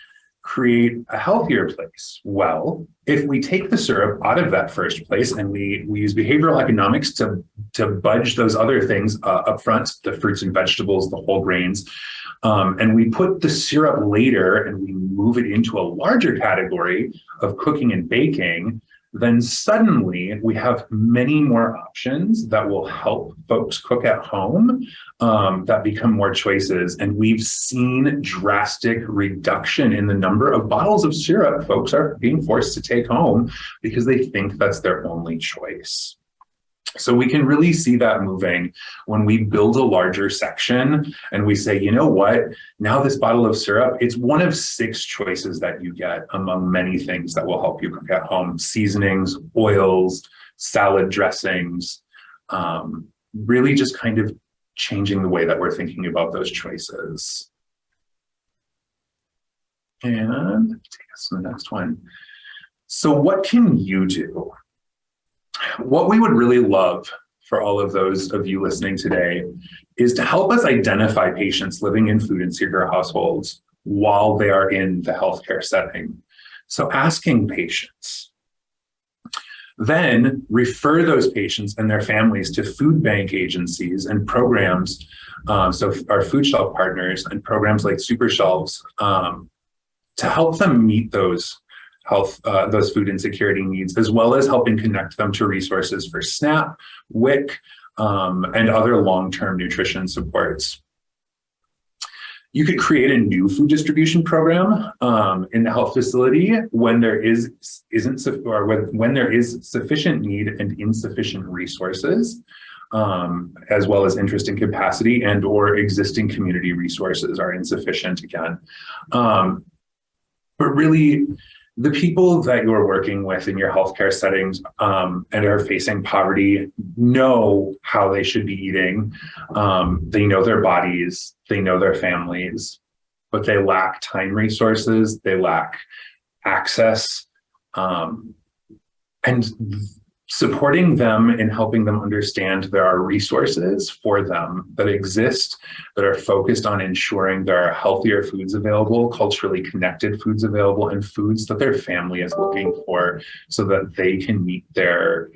create a healthier place? Well, if we take the syrup out of that first place and we use behavioral economics to budge those other things up front, the fruits and vegetables, the whole grains, and we put the syrup later and we move it into a larger category of cooking and baking, then suddenly we have many more options that will help folks cook at home, that become more choices. And we've seen drastic reduction in the number of bottles of syrup folks are being forced to take home because they think that's their only choice. So we can really see that moving when we build a larger section and we say, you know what, now this bottle of syrup, it's one of 6 choices that you get among many things that will help you cook at home: seasonings, oils, salad dressings, really just kind of changing the way that we're thinking about those choices. And take us to the next one. So what can you do? What we would really love for all of those of you listening today is to help us identify patients living in food insecure households while they are in the healthcare setting. So asking patients, then refer those patients and their families to food bank agencies and programs. So our food shelf partners and programs like SuperShelves to help them meet those food insecurity needs, as well as helping connect them to resources for SNAP, WIC, and other long-term nutrition supports. You could create a new food distribution program in the health facility when there is sufficient need and insufficient resources, as well as interest and capacity, and or existing community resources are insufficient again. But really, the people that you're working with in your healthcare settings and are facing poverty know how they should be eating. They know their bodies, they know their families, but they lack time resources, they lack access, and supporting them and helping them understand there are resources for them that exist that are focused on ensuring there are healthier foods available, culturally connected foods available, and foods that their family is looking for so that they can meet their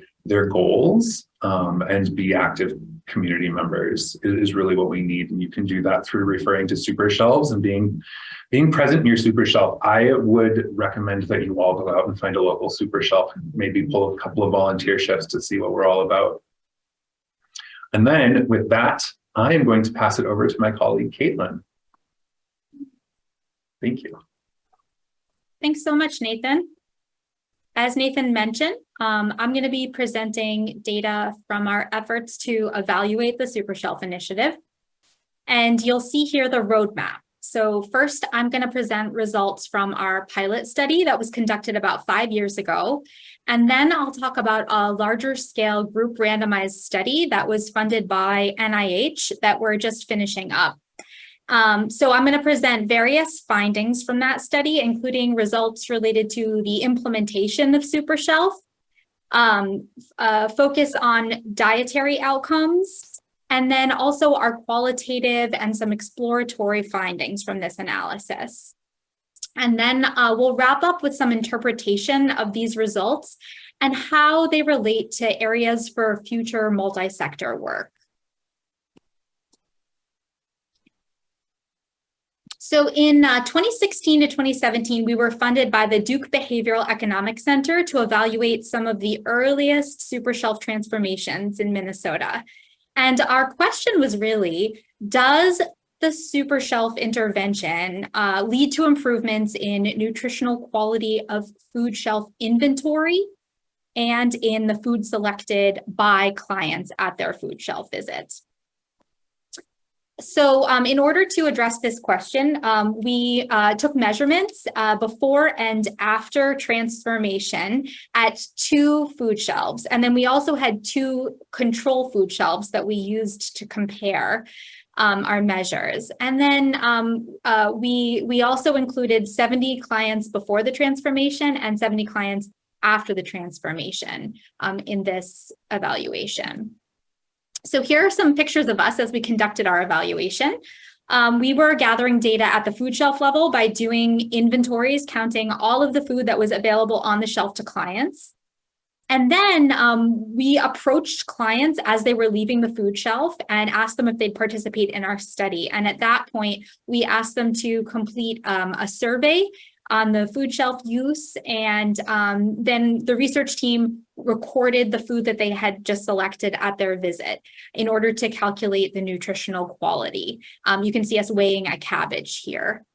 goals and be active community members is really what we need. And you can do that through referring to SuperShelves and being present in your SuperShelf. I would recommend that you all go out and find a local SuperShelf, maybe pull a couple of volunteer shifts to see what we're all about. And then with that, I am going to pass it over to my colleague, Caitlin. Thank you. Thanks so much, Nathan. As Nathan mentioned, I'm going to be presenting data from our efforts to evaluate the SuperShelf initiative. And you'll see here the roadmap. So first, I'm going to present results from our pilot study that was conducted about 5 years ago. And then I'll talk about a larger scale group randomized study that was funded by NIH that we're just finishing up. So I'm going to present various findings from that study, including results related to the implementation of SuperShelf, focus on dietary outcomes, and then also our qualitative and some exploratory findings from this analysis. And then we'll wrap up with some interpretation of these results and how they relate to areas for future multi-sector work. So in 2016 to 2017, we were funded by the Duke Behavioral Economics Center to evaluate some of the earliest SuperShelf transformations in Minnesota. And our question was really, does the SuperShelf intervention lead to improvements in nutritional quality of food shelf inventory and in the food selected by clients at their food shelf visits? So in order to address this question, we took measurements before and after transformation at 2 food shelves. And then we also had 2 control food shelves that we used to compare our measures. And then we also included 70 clients before the transformation and 70 clients after the transformation in this evaluation. So here are some pictures of us as we conducted our evaluation. We were gathering data at the food shelf level by doing inventories, counting all of the food that was available on the shelf to clients. And then we approached clients as they were leaving the food shelf and asked them if they'd participate in our study. And at that point, we asked them to complete a survey on the food shelf use, and then the research team recorded the food that they had just selected at their visit in order to calculate the nutritional quality. You can see us weighing a cabbage here.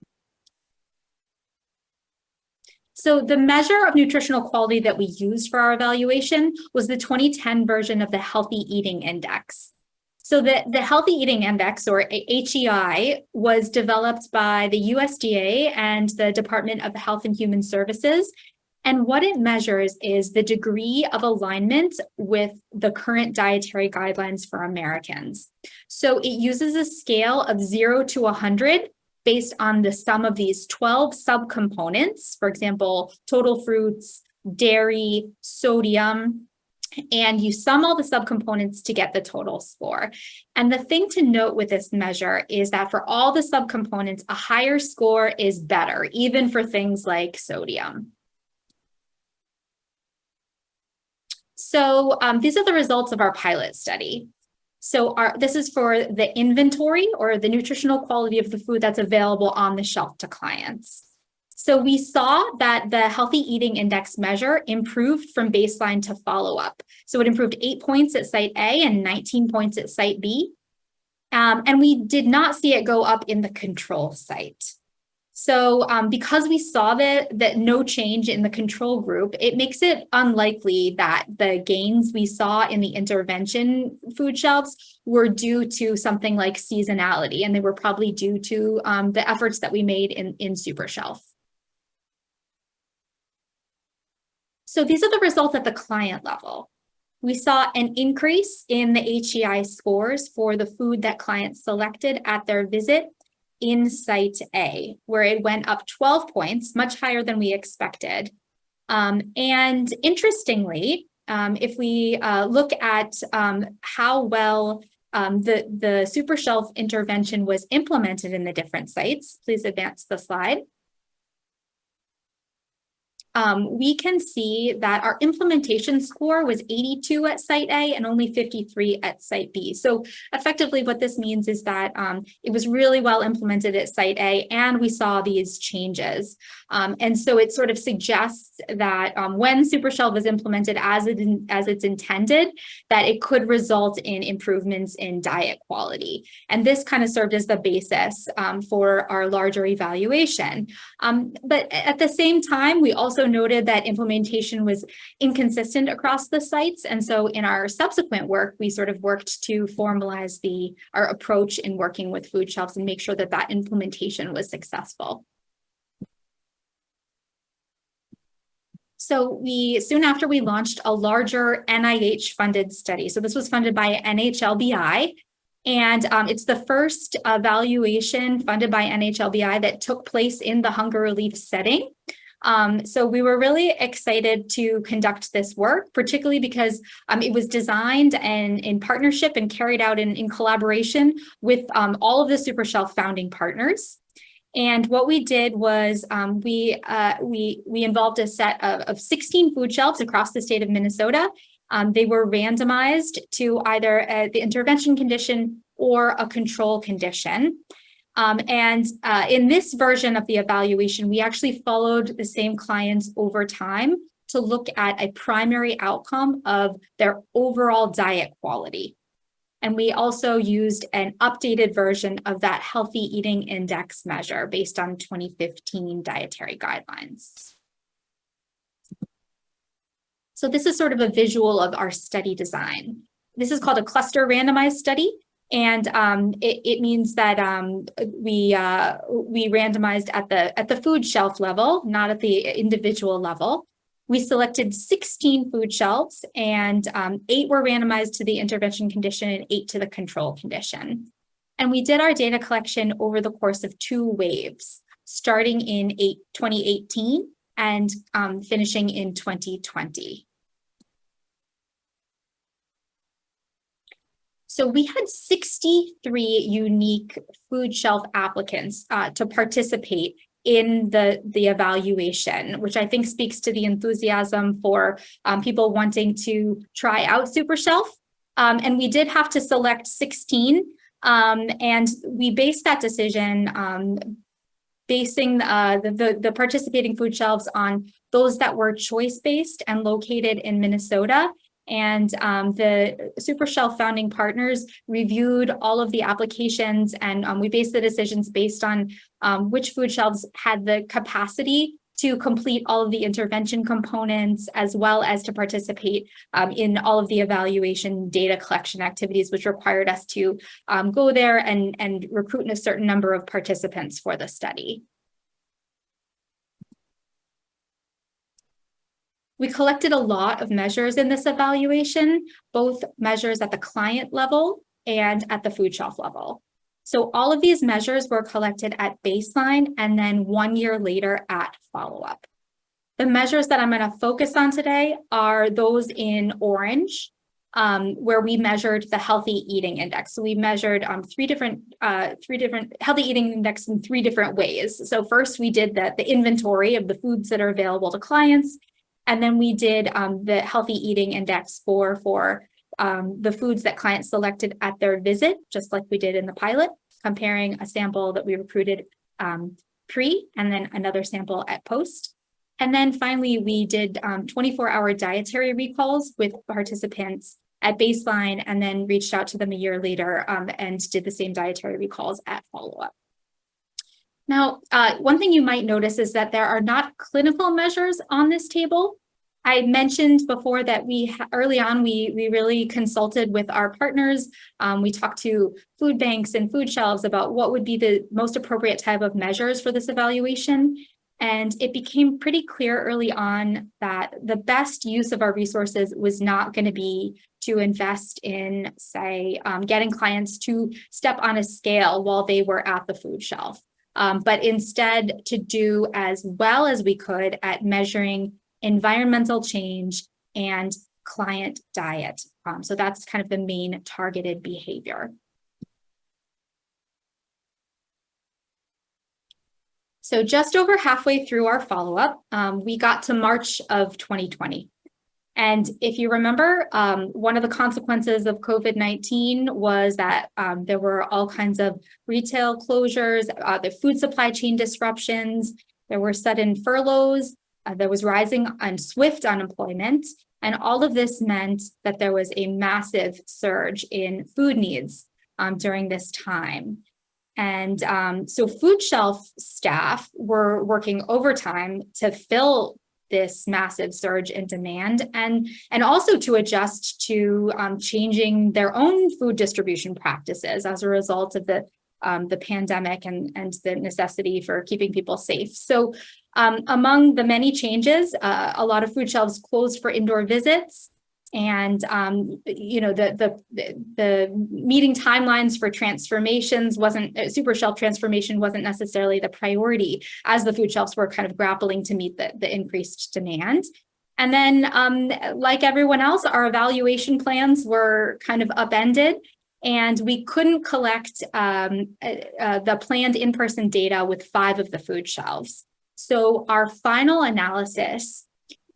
So the measure of nutritional quality that we used for our evaluation was the 2010 version of the Healthy Eating Index. So the Healthy Eating Index, or HEI, was developed by the USDA and the Department of Health and Human Services. And what it measures is the degree of alignment with the current dietary guidelines for Americans. So it uses a scale of 0 to 100 based on the sum of these 12 subcomponents, for example, total fruits, dairy, sodium, and you sum all the subcomponents to get the total score. And the thing to note with this measure is that for all the subcomponents, a higher score is better, even for things like sodium. So these are the results of our pilot study. So this is for the inventory, or the nutritional quality of the food that's available on the shelf to clients. So we saw that the Healthy Eating Index measure improved from baseline to follow-up. So it improved 8 points at site A and 19 points at site B. And we did not see it go up in the control site. So because we saw that no change in the control group, it makes it unlikely that the gains we saw in the intervention food shelves were due to something like seasonality, and they were probably due to the efforts that we made in SuperShelf. So these are the results at the client level. We saw an increase in the HEI scores for the food that clients selected at their visit in site A, where it went up 12 points, much higher than we expected. And interestingly, if we look at how well the SuperShelf intervention was implemented in the different sites, please advance the slide. We can see that our implementation score was 82 at site A and only 53 at site B. So effectively what this means is that it was really well implemented at site A, and we saw these changes. And so it sort of suggests that when SuperShelf is implemented as it's intended, that it could result in improvements in diet quality. And this kind of served as the basis for our larger evaluation. But at the same time, we also noted that implementation was inconsistent across the sites. And so in our subsequent work, we sort of worked to formalize our approach in working with food shelves and make sure that that implementation was successful. So soon after we launched a larger NIH-funded study. So this was funded by NHLBI. And it's the first evaluation funded by NHLBI that took place in the hunger relief setting. So we were really excited to conduct this work, particularly because it was designed and in partnership and carried out in collaboration with all of the SuperShelf founding partners. And what we did was we involved a set of 16 food shelves across the state of Minnesota. They were randomized to either the intervention condition or a control condition. In this version of the evaluation, we actually followed the same clients over time to look at a primary outcome of their overall diet quality. And we also used an updated version of that healthy eating index measure based on 2015 dietary guidelines. So this is sort of a visual of our study design. This is called a cluster randomized study. And it means that we randomized at the food shelf level, not at the individual level. We selected 16 food shelves, and 8 were randomized to the intervention condition and 8 to the control condition. And we did our data collection over the course of 2 waves, starting in 2018 and finishing in 2020. So we had 63 unique food shelf applicants to participate in the evaluation, which I think speaks to the enthusiasm for people wanting to try out SuperShelf. And we did have to select 16, and we based that decision basing the participating food shelves on those that were choice-based and located in Minnesota. And the SuperShelf founding partners reviewed all of the applications, and we based the decisions based on which food shelves had the capacity to complete all of the intervention components, as well as to participate in all of the evaluation data collection activities, which required us to go there and recruit a certain number of participants for the study. We collected a lot of measures in this evaluation, both measures at the client level and at the food shelf level. So all of these measures were collected at baseline and then 1 year later at follow-up. The measures that I'm going to focus on today are those in orange, where we measured the healthy eating index. So we measured three different healthy eating index in 3 different ways. So first we did the inventory of the foods that are available to clients. And then we did the healthy eating index for the foods that clients selected at their visit, just like we did in the pilot, comparing a sample that we recruited pre and then another sample at post. And then finally, we did 24-hour dietary recalls with participants at baseline and then reached out to them a year later and did the same dietary recalls at follow-up. Now, one thing you might notice is that there are not clinical measures on this table. I mentioned before that early on, we really consulted with our partners. We talked to food banks and food shelves about what would be the most appropriate type of measures for this evaluation. And it became pretty clear early on that the best use of our resources was not going to be to invest in, say, getting clients to step on a scale while they were at the food shelf. But instead to do as well as we could at measuring environmental change and client diet. So that's kind of the main targeted behavior. So just over halfway through our follow-up, we got to March of 2020. And if you remember, one of the consequences of COVID-19 was that there were all kinds of retail closures, the food supply chain disruptions, there were sudden furloughs, there was rising and swift unemployment, and all of this meant that there was a massive surge in food needs during this time. And so food shelf staff were working overtime to fill this massive surge in demand and also to adjust to changing their own food distribution practices as a result of the pandemic and the necessity for keeping people safe. So among the many changes, a lot of food shelves closed for indoor visits. And, the meeting timelines for transformations SuperShelf transformation wasn't necessarily the priority as the food shelves were kind of grappling to meet the increased demand. And then, like everyone else, our evaluation plans were kind of upended. And we couldn't collect the planned in-person data with 5 of the food shelves. So our final analysis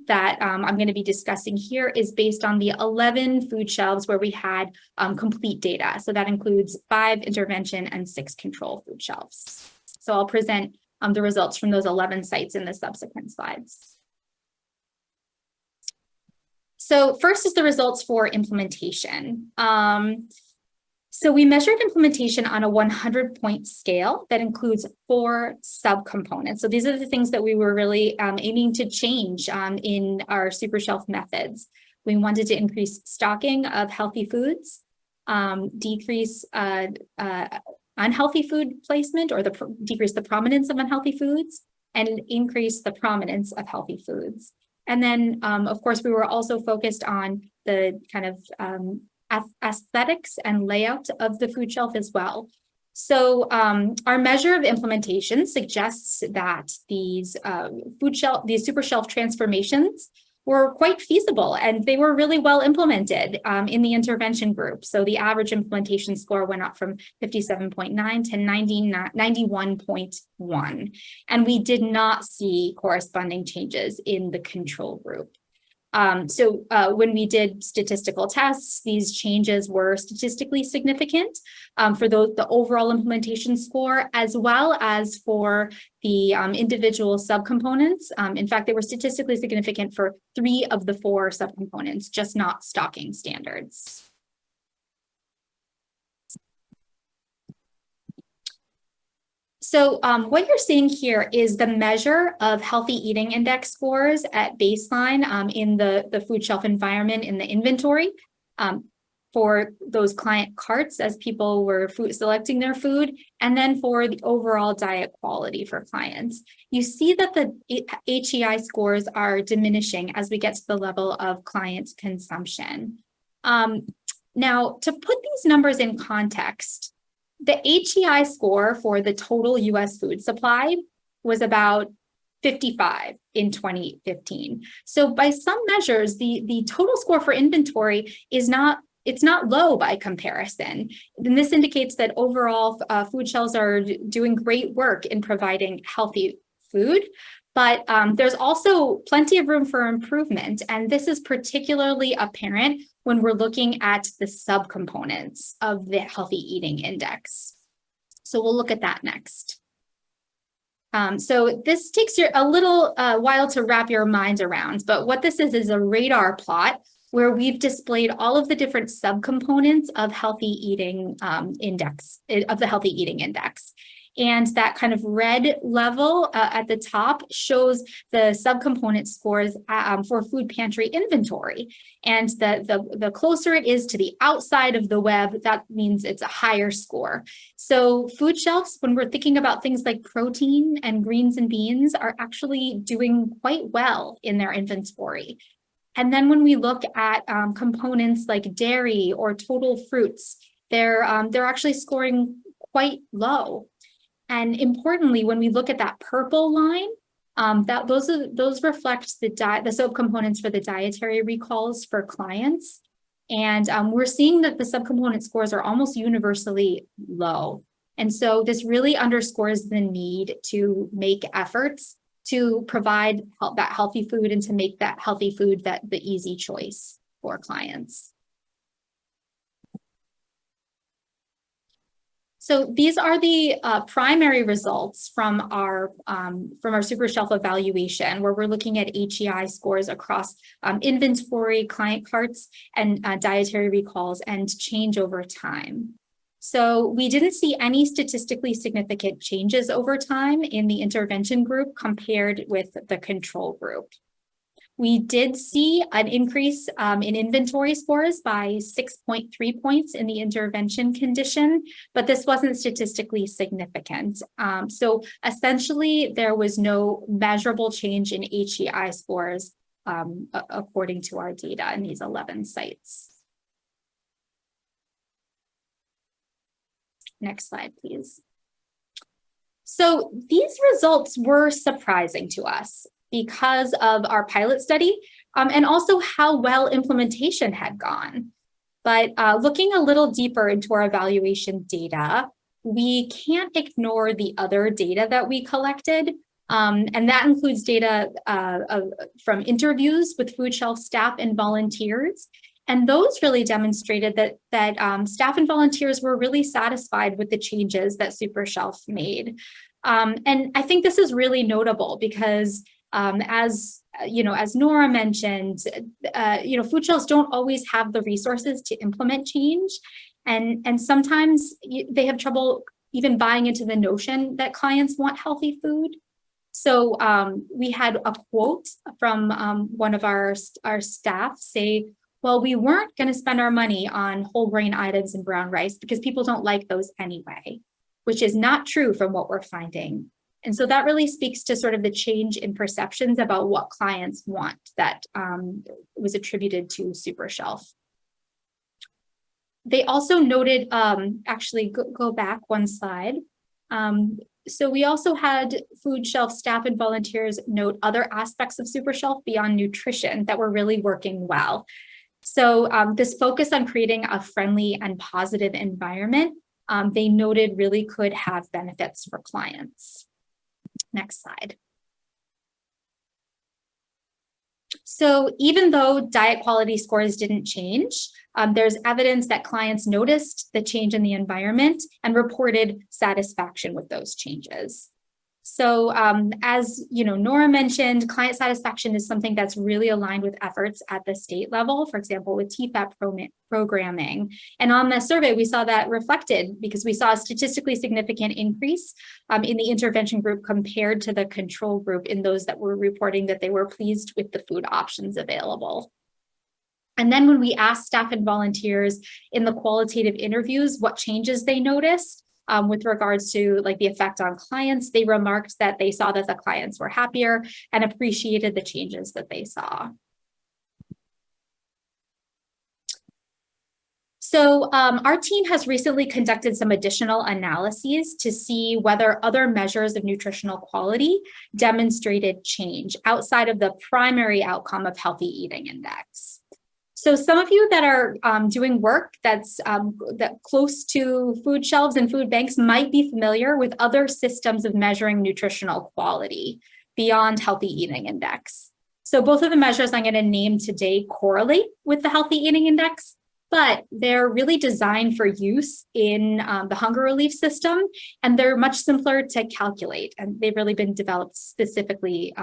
that I'm going to be discussing here is based on the 11 food shelves where we had complete data. So that includes 5 intervention and 6 control food shelves. So I'll present the results from those 11 sites in the subsequent slides. So first is the results for implementation. So we measured implementation on a 100-point scale that includes 4 subcomponents. So these are the things that we were really aiming to change in our SuperShelf methods. We wanted to increase stocking of healthy foods, decrease unhealthy food placement, or decrease the prominence of unhealthy foods, and increase the prominence of healthy foods. And then, of course, we were also focused on the kind of aesthetics and layout of the food shelf as well. So our measure of implementation suggests that these SuperShelf transformations were quite feasible, and they were really well implemented in the intervention group. So the average implementation score went up from 57.9 to 91.1. And we did not see corresponding changes in the control group. So when we did statistical tests, these changes were statistically significant for the overall implementation score, as well as for the individual subcomponents. In fact, they were statistically significant for 3 of the 4 subcomponents, just not stocking standards. So what you're seeing here is the measure of healthy eating index scores at baseline in the food shelf environment in the inventory for those client carts as people were selecting their food, and then for the overall diet quality for clients. You see that the HEI scores are diminishing as we get to the level of client consumption. Now, to put these numbers in context, the HEI score for the total US food supply was about 55 in 2015. So by some measures, the total score for inventory is not low by comparison. And this indicates that overall food shelves are doing great work in providing healthy food, but there's also plenty of room for improvement. And this is particularly apparent when we're looking at the subcomponents of the healthy eating index. So we'll look at that next. So this takes a little while to wrap your mind around, but what this is a radar plot where we've displayed all of the different subcomponents of healthy eating of the healthy eating index. And that kind of red level at the top shows the subcomponent scores for food pantry inventory. And the closer it is to the outside of the web, that means it's a higher score. So food shelves, when we're thinking about things like protein and greens and beans, are actually doing quite well in their inventory. And then when we look at components like dairy or total fruits, they're actually scoring quite low. And importantly, when we look at that purple line, those reflect the subcomponents for the dietary recalls for clients. And we're seeing that the subcomponent scores are almost universally low. And so this really underscores the need to make efforts to provide that healthy food and to make that healthy food the easy choice for clients. So these are the primary results from our SuperShelf evaluation, where we're looking at HEI scores across inventory, client carts, and dietary recalls and change over time. So we didn't see any statistically significant changes over time in the intervention group compared with the control group. We did see an increase in inventory scores by 6.3 points in the intervention condition, but this wasn't statistically significant. So essentially, there was no measurable change in HEI scores according to our data in these 11 sites. Next slide, please. So these results were surprising to us because of our pilot study and also how well implementation had gone. But looking a little deeper into our evaluation data, we can't ignore the other data that we collected. And that includes data from interviews with food shelf staff and volunteers. And those really demonstrated that staff and volunteers were really satisfied with the changes that SuperShelf made. And I think this is really notable because as Nora mentioned, food shelves don't always have the resources to implement change. And sometimes they have trouble even buying into the notion that clients want healthy food. So we had a quote from one of our staff say, well, we weren't going to spend our money on whole grain items and brown rice because people don't like those anyway, which is not true from what we're finding. And so that really speaks to sort of the change in perceptions about what clients want that was attributed to SuperShelf. They also noted, actually go back one slide. So we also had food shelf staff and volunteers note other aspects of SuperShelf beyond nutrition that were really working well. So this focus on creating a friendly and positive environment, they noted really could have benefits for clients. Next slide. So even though diet quality scores didn't change, there's evidence that clients noticed the change in the environment and reported satisfaction with those changes. So as Nora mentioned, client satisfaction is something that's really aligned with efforts at the state level, for example, with TFAP programming. And on the survey, we saw that reflected because we saw a statistically significant increase in the intervention group compared to the control group in those that were reporting that they were pleased with the food options available. And then when we asked staff and volunteers in the qualitative interviews what changes they noticed, with regards to the effect on clients, they remarked that they saw that the clients were happier and appreciated the changes that they saw. So our team has recently conducted some additional analyses to see whether other measures of nutritional quality demonstrated change outside of the primary outcome of healthy eating index. So some of you that are doing work that's close to food shelves and food banks might be familiar with other systems of measuring nutritional quality beyond healthy eating index. So both of the measures I'm going to name today correlate with the healthy eating index, but they're really designed for use in the hunger relief system, and they're much simpler to calculate, and they've really been developed specifically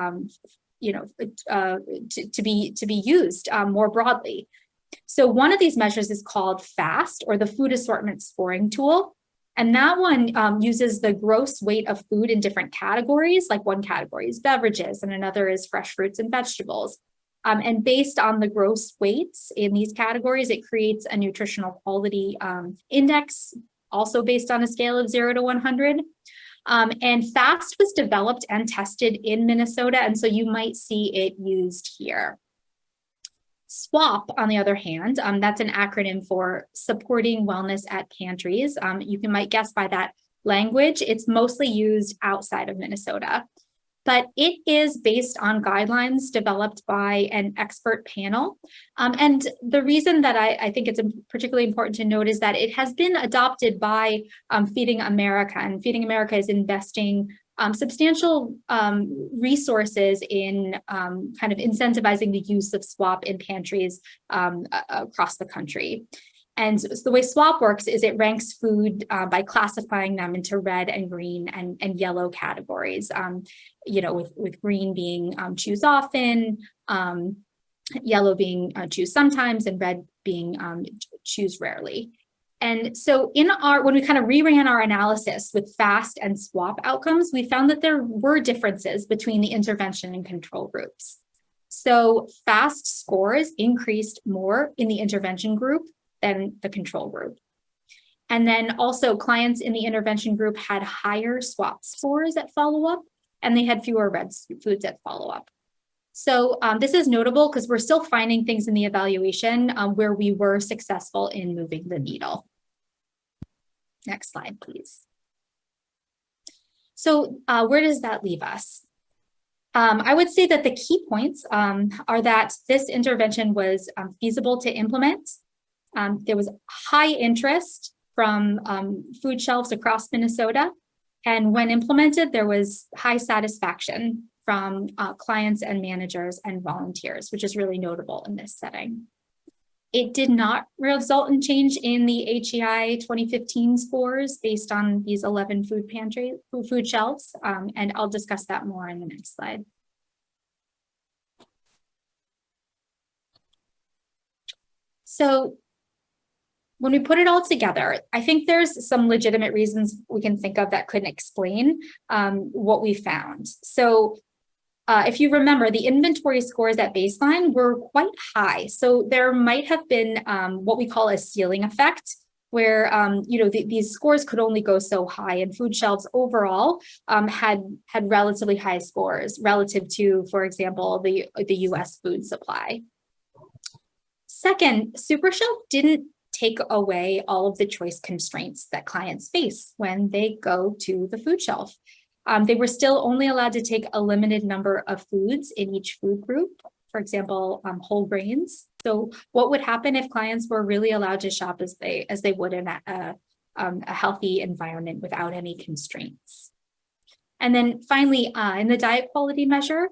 to be used more broadly. So one of these measures is called FAST, or the Food Assortment Scoring Tool. And that one uses the gross weight of food in different categories, like one category is beverages and another is fresh fruits and vegetables. And based on the gross weights in these categories, it creates a nutritional quality index, also based on a scale of 0 to 100. And FAST was developed and tested in Minnesota, and so you might see it used here. SWAP, on the other hand, that's an acronym for Supporting Wellness at Pantries. You might guess by that language, it's mostly used outside of Minnesota. But it is based on guidelines developed by an expert panel. And the reason that I think it's particularly important to note is that it has been adopted by Feeding America, and Feeding America is investing substantial resources in kind of incentivizing the use of SWAP in pantries across the country. And so the way SWAP works is it ranks food by classifying them into red and green and yellow categories, with green being choose often, yellow being choose sometimes, and red being choose rarely. And so when we kind of reran our analysis with FAST and SWAP outcomes, we found that there were differences between the intervention and control groups. So FAST scores increased more in the intervention group than the control group. And then also clients in the intervention group had higher SWAP scores at follow-up, and they had fewer red foods at follow-up. So this is notable because we're still finding things in the evaluation where we were successful in moving the needle. Next slide, please. So where does that leave us? I would say that the key points are that this intervention was feasible to implement. There was high interest from food shelves across Minnesota. And when implemented, there was high satisfaction from clients and managers and volunteers, which is really notable in this setting. It did not result in change in the HEI 2015 scores based on these 11 food shelves, and I'll discuss that more in the next slide. So when we put it all together, I think there's some legitimate reasons we can think of that couldn't explain what we found. So if you remember, the inventory scores at baseline were quite high. So there might have been what we call a ceiling effect, where these scores could only go so high, and food shelves overall had relatively high scores relative to, for example, the U.S. food supply. Second, SuperShelf didn't take away all of the choice constraints that clients face when they go to the food shelf. They were still only allowed to take a limited number of foods in each food group, for example, whole grains. So what would happen if clients were really allowed to shop as they would in a healthy environment without any constraints? And then finally, in the diet quality measure,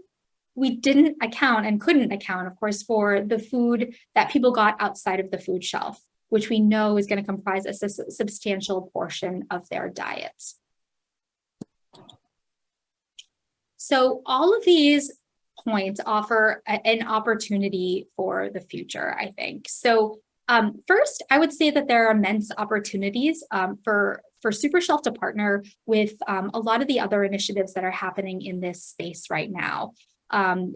we didn't account and couldn't account, of course, for the food that people got outside of the food shelf, which we know is going to comprise a substantial portion of their diet. So all of these points offer an opportunity for the future, I think. So first, I would say that there are immense opportunities for SuperShelf to partner with a lot of the other initiatives that are happening in this space right now.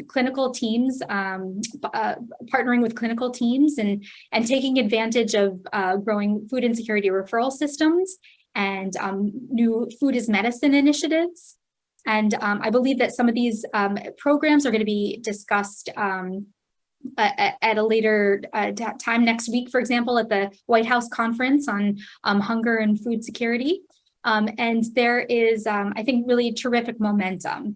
Clinical teams, partnering with clinical teams and taking advantage of growing food insecurity referral systems and new food as medicine initiatives. And I believe that some of these programs are going to be discussed at a later time next week, for example, at the White House conference on hunger and food security. And there is, I think, really terrific momentum.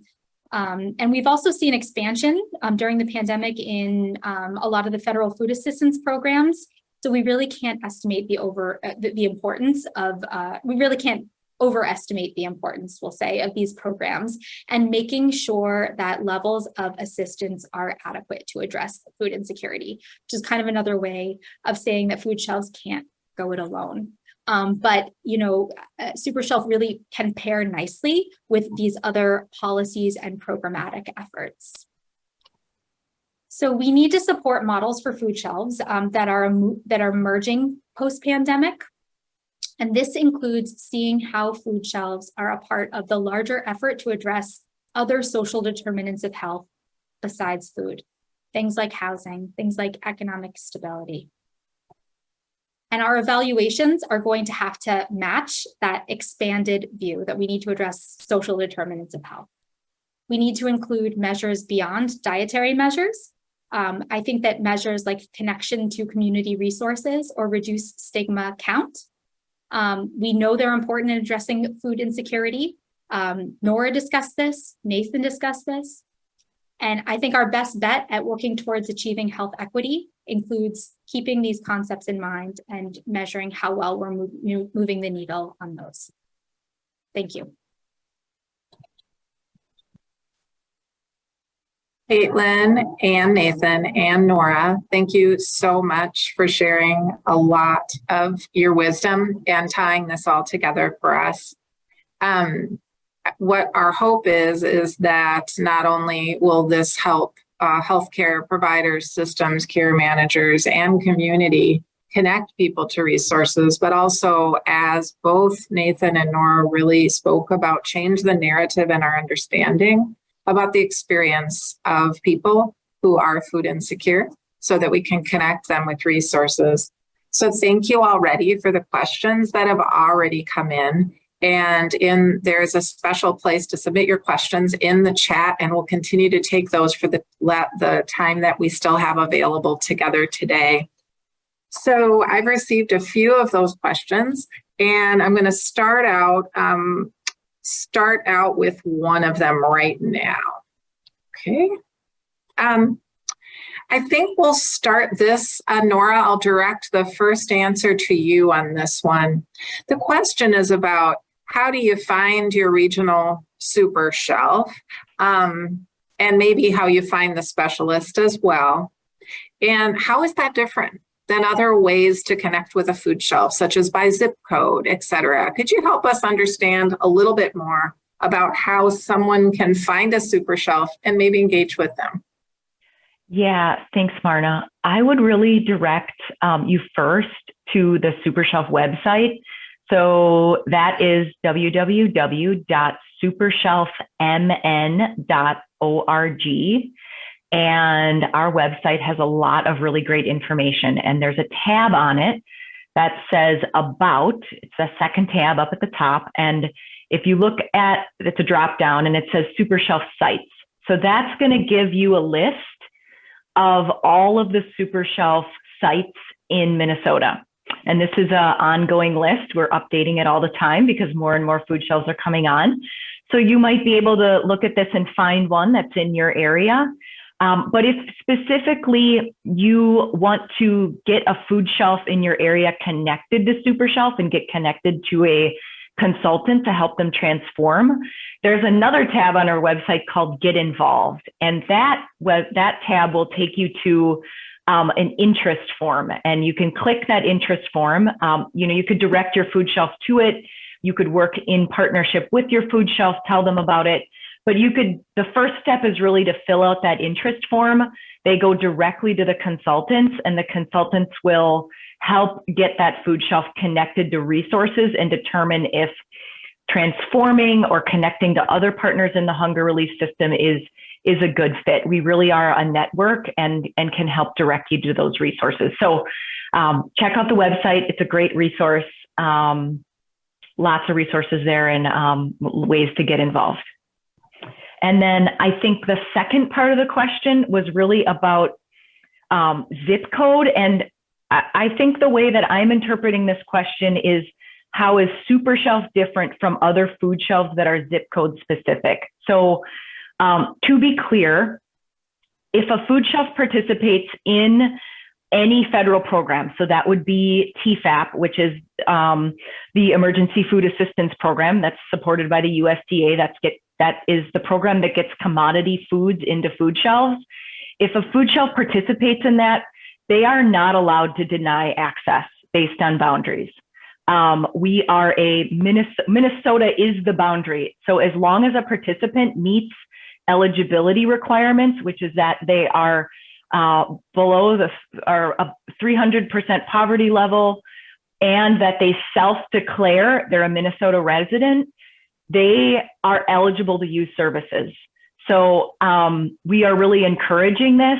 And we've also seen expansion during the pandemic in a lot of the federal food assistance programs. So we really can't estimate the importance of, we really can't overestimate the importance, we'll say, of these programs and making sure that levels of assistance are adequate to address food insecurity, which is kind of another way of saying that food shelves can't go it alone. But SuperShelf really can pair nicely with these other policies and programmatic efforts. So we need to support models for food shelves that are emerging post-pandemic. And this includes seeing how food shelves are a part of the larger effort to address other social determinants of health besides food, things like housing, things like economic stability. And our evaluations are going to have to match that expanded view that we need to address social determinants of health. We need to include measures beyond dietary measures. I think that measures like connection to community resources or reduce stigma count. We know they're important in addressing food insecurity. Nora discussed this, Nathan discussed this. And I think our best bet at working towards achieving health equity includes keeping these concepts in mind and measuring how well we're moving the needle on those. Thank you. Caitlin and Nathan and Nora, thank you so much for sharing a lot of your wisdom and tying this all together for us. What our hope is that not only will this help healthcare providers, systems, care managers, and community connect people to resources, but also, as both Nathan and Nora really spoke about, change the narrative and our understanding about the experience of people who are food insecure so that we can connect them with resources. So thank you already for the questions that have already come in. And there's a special place to submit your questions in the chat, and we'll continue to take those for the time that we still have available together today. So I've received a few of those questions, and I'm going to start out with one of them right now. Okay. I think we'll start this. Nora, I'll direct the first answer to you on this one. The question is about how do you find your regional super shelf, and maybe how you find the specialist as well. And how is that different than other ways to connect with a food shelf, such as by zip code, et cetera? Could you help us understand a little bit more about how someone can find a super shelf and maybe engage with them? Yeah, thanks, Marna. I would really direct you first to the SuperShelf website. So that is www.supershelfmn.org. And our website has a lot of really great information. And there's a tab on it that says About. It's the second tab up at the top. And if you look at, it's a drop down and it says SuperShelf sites. So that's going to give you a list of all of the SuperShelf sites in Minnesota. And this is an ongoing list. We're updating it all the time because more and more food shelves are coming on. So you might be able to look at this and find one that's in your area. But if specifically you want to get a food shelf in your area connected to SuperShelf and get connected to a consultant to help them transform, there's another tab on our website called Get Involved. And that tab will take you to an interest form, and you can click that interest form. You could direct your food shelf to it. You could work in partnership with your food shelf, tell them about it. But the first step is really to fill out that interest form. They go directly to the consultants, and the consultants will help get that food shelf connected to resources and determine if transforming or connecting to other partners in the hunger relief system is a good fit. We really are a network and can help direct you to those resources. So check out the website. It's a great resource. Lots of resources there and ways to get involved. And then I think the second part of the question was really about zip code. And I think the way that I'm interpreting this question is, how is SuperShelf different from other food shelves that are zip code specific? So to be clear, if a food shelf participates in any federal program, so that would be TFAP, which is the Emergency Food Assistance Program that's supported by the USDA. That is the program that gets commodity foods into food shelves. If a food shelf participates in that, they are not allowed to deny access based on boundaries. We are Minnesota is the boundary. So as long as a participant meets eligibility requirements, which is that they are below a 300% poverty level, and that they self-declare they're a Minnesota resident, they are eligible to use services. So we are really encouraging this.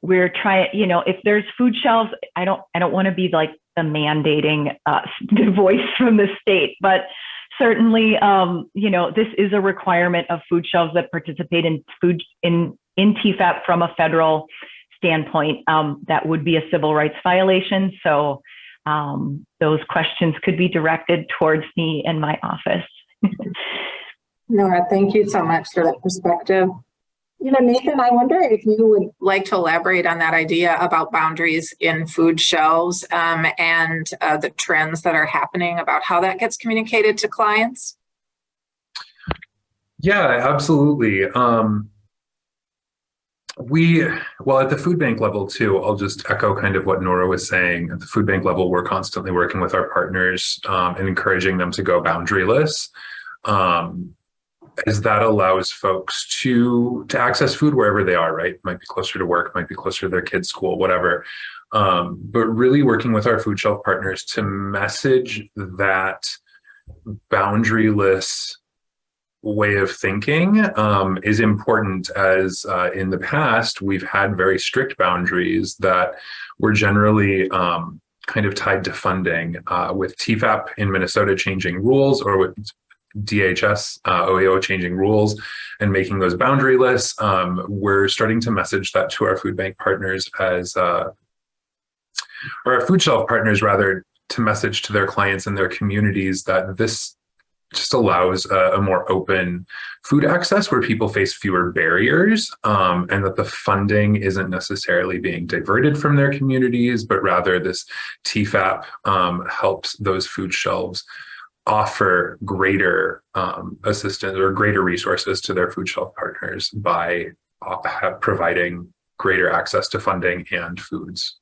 We're trying, if there's food shelves, I don't want to be like the mandating voice from the state, but certainly, this is a requirement of food shelves that participate in TFAP from a federal standpoint. That would be a civil rights violation. So those questions could be directed towards me and my office. Nora, thank you so much for that perspective. Nathan, I wonder if you would like to elaborate on that idea about boundaries in food shelves and the trends that are happening about how that gets communicated to clients. Yeah, absolutely. At the food bank level too, I'll just echo kind of what Nora was saying. At the food bank level, we're constantly working with our partners and encouraging them to go boundaryless. As that allows folks to access food wherever they are, right? Might be closer to work, might be closer to their kids' school, whatever. But really working with our food shelf partners to message that boundaryless way of thinking is important, as in the past, we've had very strict boundaries that were generally kind of tied to funding, with TFAP in Minnesota changing rules, or with DHS, OEO changing rules and making those boundaryless. We're starting to message that to our food bank partners or our food shelf partners rather, to message to their clients and their communities that this just allows a more open food access where people face fewer barriers, and that the funding isn't necessarily being diverted from their communities, but rather this TFAP helps those food shelves offer greater assistance or greater resources to their food shelf partners by providing greater access to funding and foods.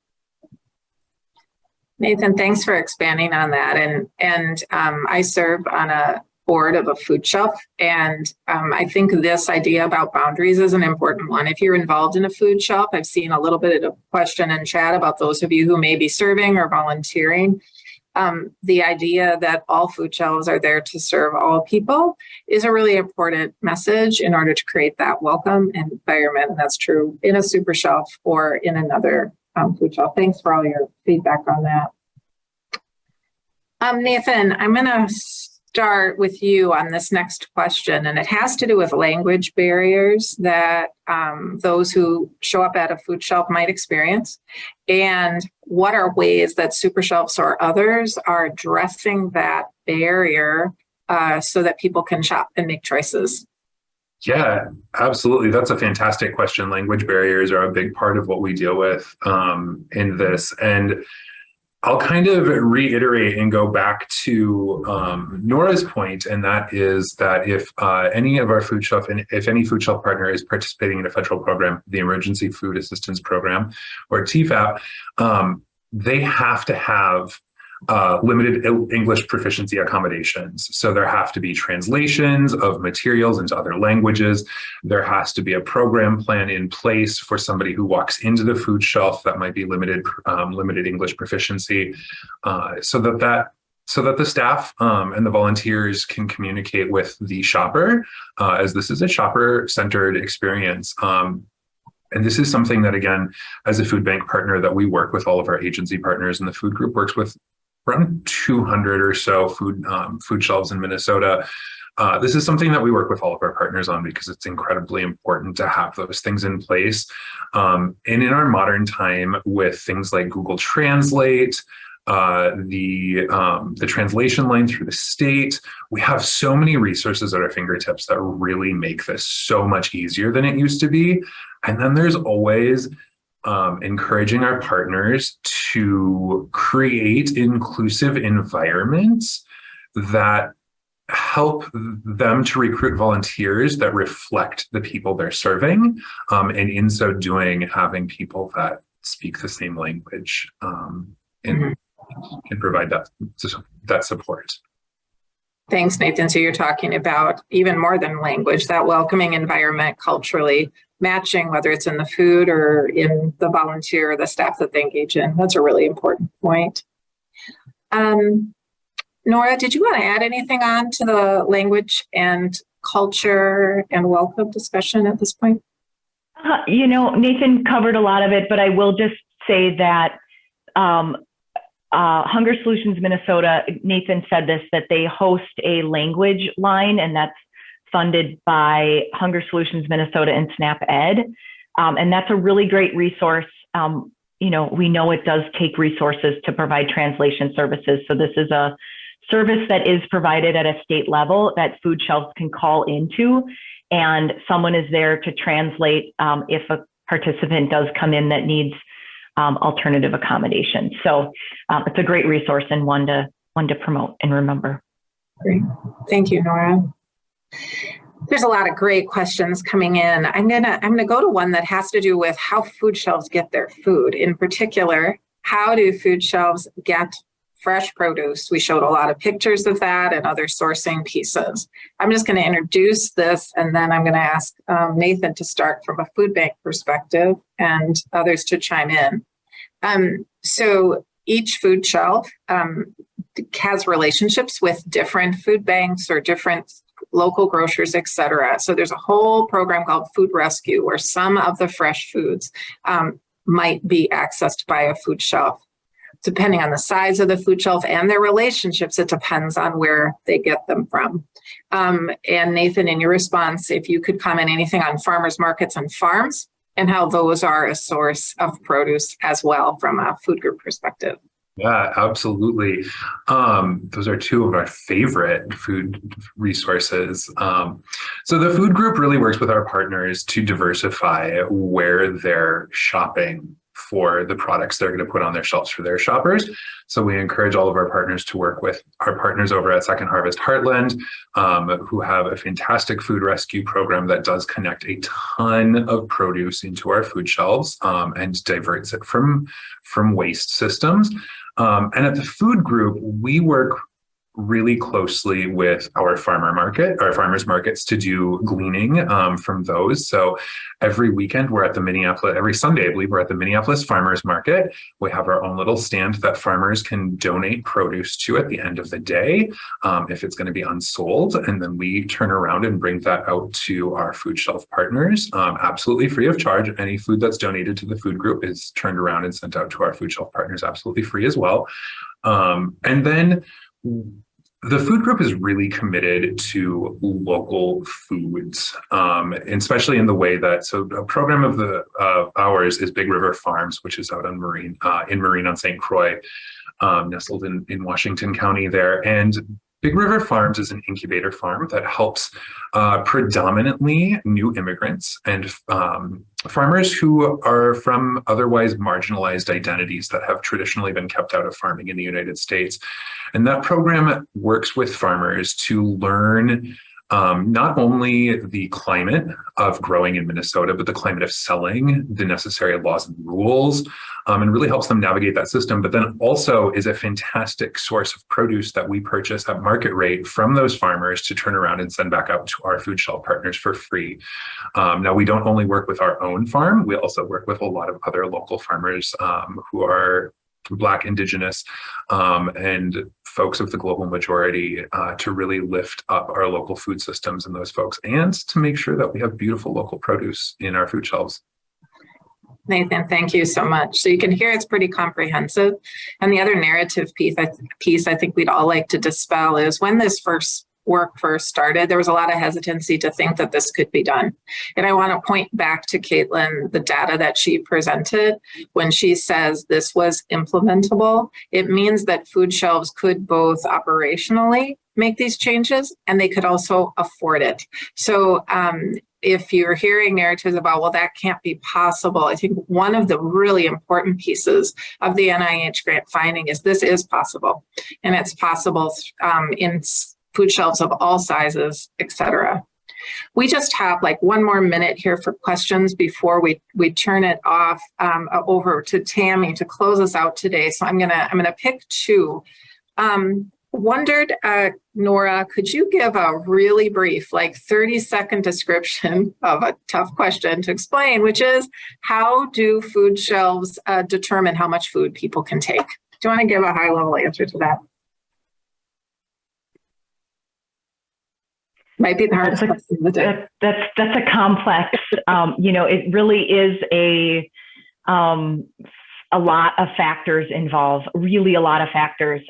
Nathan, thanks for expanding on that. And I serve on a board of a food shelf, and I think this idea about boundaries is an important one. If you're involved in a food shelf, I've seen a little bit of question in chat about those of you who may be serving or volunteering. The idea that all food shelves are there to serve all people is a really important message in order to create that welcome environment. And that's true in a super shelf or in another food shelf. Thanks for all your feedback on that. Nathan, I'm going to start with you on this next question, and it has to do with language barriers that those who show up at a food shelf might experience, and what are ways that super shelves or others are addressing that barrier so that people can shop and make choices. Yeah, absolutely. That's a fantastic question. Language barriers are a big part of what we deal with in this. And I'll kind of reiterate and go back to Nora's point, and that is that if any of our food shelf, and if any food shelf partner is participating in a federal program, the Emergency Food Assistance Program, or TFAP, they have to have limited English proficiency accommodations. So there have to be translations of materials into other languages. There has to be a program plan in place for somebody who walks into the food shelf that might be limited English proficiency, so that the staff and the volunteers can communicate with the shopper, as this is a shopper-centered experience. And this is something that, again, as a food bank partner, that we work with all of our agency partners, and the food group works with around 200 or so food shelves in Minnesota. This is something that we work with all of our partners on because it's incredibly important to have those things in place. And in our modern time, with things like Google Translate, the translation line through the state, we have so many resources at our fingertips that really make this so much easier than it used to be. And then there's always encouraging our partners to create inclusive environments that help them to recruit volunteers that reflect the people they're serving, and in so doing, having people that speak the same language and can provide that support. Thanks, Nathan. So you're talking about even more than language, that welcoming environment culturally matching, whether it's in the food or in the volunteer or the staff that they engage in. That's a really important point. Nora, did you want to add anything on to the language and culture and welcome discussion at this point? Nathan covered a lot of it, but I will just say that Hunger Solutions Minnesota, Nathan said this, that they host a language line, and that's funded by Hunger Solutions Minnesota and SNAP Ed. And that's a really great resource. We know it does take resources to provide translation services. So this is a service that is provided at a state level that food shelves can call into, and someone is there to translate if a participant does come in that needs alternative accommodation. So it's a great resource and one to promote and remember. Great. Thank you, Nora. There's a lot of great questions coming in. I'm gonna go to one that has to do with how food shelves get their food. In particular, how do food shelves get fresh produce? We showed a lot of pictures of that and other sourcing pieces. I'm just going to introduce this, and then I'm going to ask Nathan to start from a food bank perspective and others to chime in. So each food shelf has relationships with different food banks or different local grocers, et cetera. So there's a whole program called Food Rescue where some of the fresh foods might be accessed by a food shelf. Depending on the size of the food shelf and their relationships, it depends on where they get them from. And Nathan, in your response, if you could comment anything on farmers markets and farms and how those are a source of produce as well from a food group perspective. Yeah, absolutely. Those are two of our favorite food resources. So the food group really works with our partners to diversify where they're shopping for the products they're going to put on their shelves for their shoppers. So we encourage all of our partners to work with our partners over at Second Harvest Heartland, who have a fantastic food rescue program that does connect a ton of produce into our food shelves, and diverts it from waste systems. And at the food group, we work really closely with our farmers markets to do gleaning from those. So every weekend we're at the every Sunday, I believe we're at the Minneapolis Farmers Market. We have our own little stand that farmers can donate produce to at the end of the day, if it's going to be unsold. And then we turn around and bring that out to our food shelf partners, absolutely free of charge. Any food that's donated to the food group is turned around and sent out to our food shelf partners absolutely free as well. And then the food group is really committed to local foods, and especially in the way that, so a program of ours is Big River Farms, which is out on in Marine on St. Croix, nestled in Washington County there. And Big River Farms is an incubator farm that helps predominantly new immigrants and farmers who are from otherwise marginalized identities that have traditionally been kept out of farming in the United States. And that program works with farmers to learn not only the climate of growing in Minnesota, but the climate of selling, the necessary laws and rules, and really helps them navigate that system. But then also is a fantastic source of produce that we purchase at market rate from those farmers to turn around and send back out to our food shelf partners for free. Now, we don't only work with our own farm, we also work with a lot of other local farmers who are Black, Indigenous, and folks of the global majority, to really lift up our local food systems and those folks, and to make sure that we have beautiful local produce in our food shelves. Nathan, thank you so much. So you can hear it's pretty comprehensive. And the other narrative piece I think we'd all like to dispel is when this work first started, there was a lot of hesitancy to think that this could be done. And I want to point back to Caitlin, the data that she presented. When she says this was implementable, it means that food shelves could both operationally make these changes and they could also afford it. So if you're hearing narratives about, well, that can't be possible, I think one of the really important pieces of the NIH grant finding is this is possible. And it's possible in food shelves of all sizes, et cetera. We just have like one more minute here for questions before we turn it off over to Tammy to close us out today. So I'm gonna pick two. Wondered, Nora, could you give a really brief, like 30-second description of a tough question to explain, which is how do food shelves determine how much food people can take? Do you want to give a high-level answer to that? Might be the hardest question of the day. That's a complex, it really is a lot of factors involved, really a lot of factors.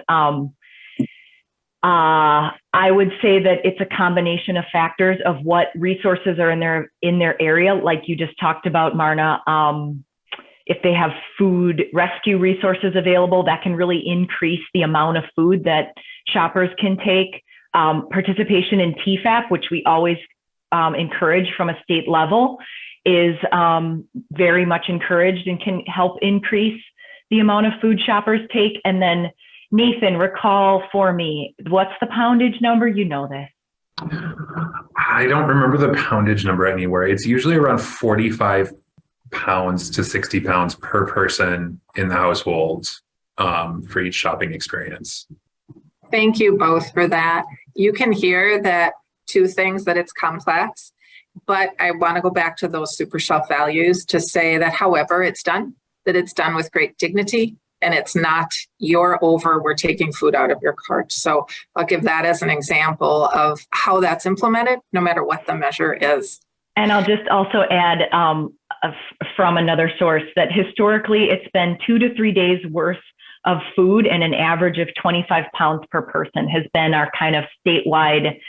I would say that it's a combination of factors of what resources are in their area, like you just talked about, Marna. If they have food rescue resources available, that can really increase the amount of food that shoppers can take. Participation in TFAP, which we always encourage from a state level, is very much encouraged and can help increase the amount of food shoppers take. And then Nathan, recall for me, what's the poundage number? You know this. I don't remember the poundage number anywhere. It's usually around 45 pounds to 60 pounds per person in the household for each shopping experience. Thank you both for that. You can hear that two things, that it's complex, but I want to go back to those SuperShelf values to say that however it's done, that it's done with great dignity, and it's not you're over, we're taking food out of your cart. So I'll give that as an example of how that's implemented, no matter what the measure is. And I'll just also add from another source that historically it's been 2 to 3 days worth of food, and an average of 25 pounds per person has been our kind of statewide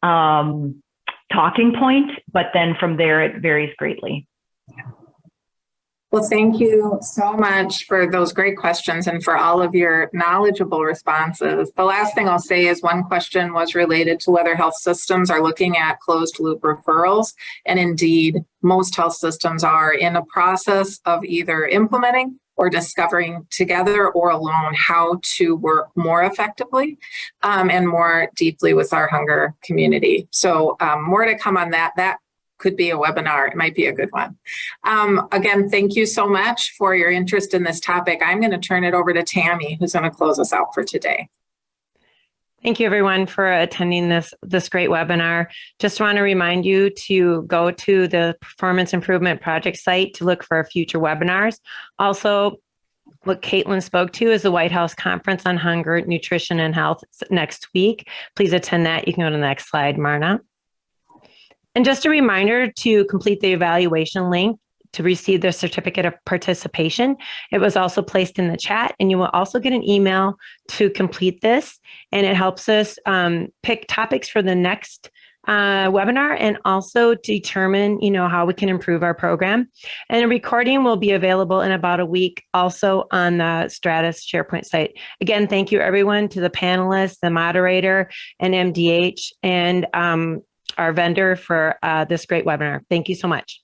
talking point. But then from there, it varies greatly. Well, thank you so much for those great questions and for all of your knowledgeable responses. The last thing I'll say is one question was related to whether health systems are looking at closed loop referrals. And indeed, most health systems are in a process of either implementing or discovering together or alone how to work more effectively and more deeply with our hunger community. So more to come on that. That could be a webinar. It might be a good one. Again, thank you so much for your interest in this topic. I'm going to turn it over to Tammy, who's going to close us out for today. Thank you, everyone, for attending this great webinar. Just want to remind you to go to the Performance Improvement Project site to look for future webinars. Also, what Caitlin spoke to is the White House Conference on Hunger, Nutrition, and Health next week. Please attend that. You can go to the next slide, Marna. And just a reminder to complete the evaluation link to receive the certificate of participation. It was also placed in the chat, and you will also get an email to complete this. And it helps us pick topics for the next webinar and also determine, how we can improve our program. And a recording will be available in about a week also on the Stratus SharePoint site. Again, thank you everyone, to the panelists, the moderator, and MDH, and our vendor for this great webinar. Thank you so much.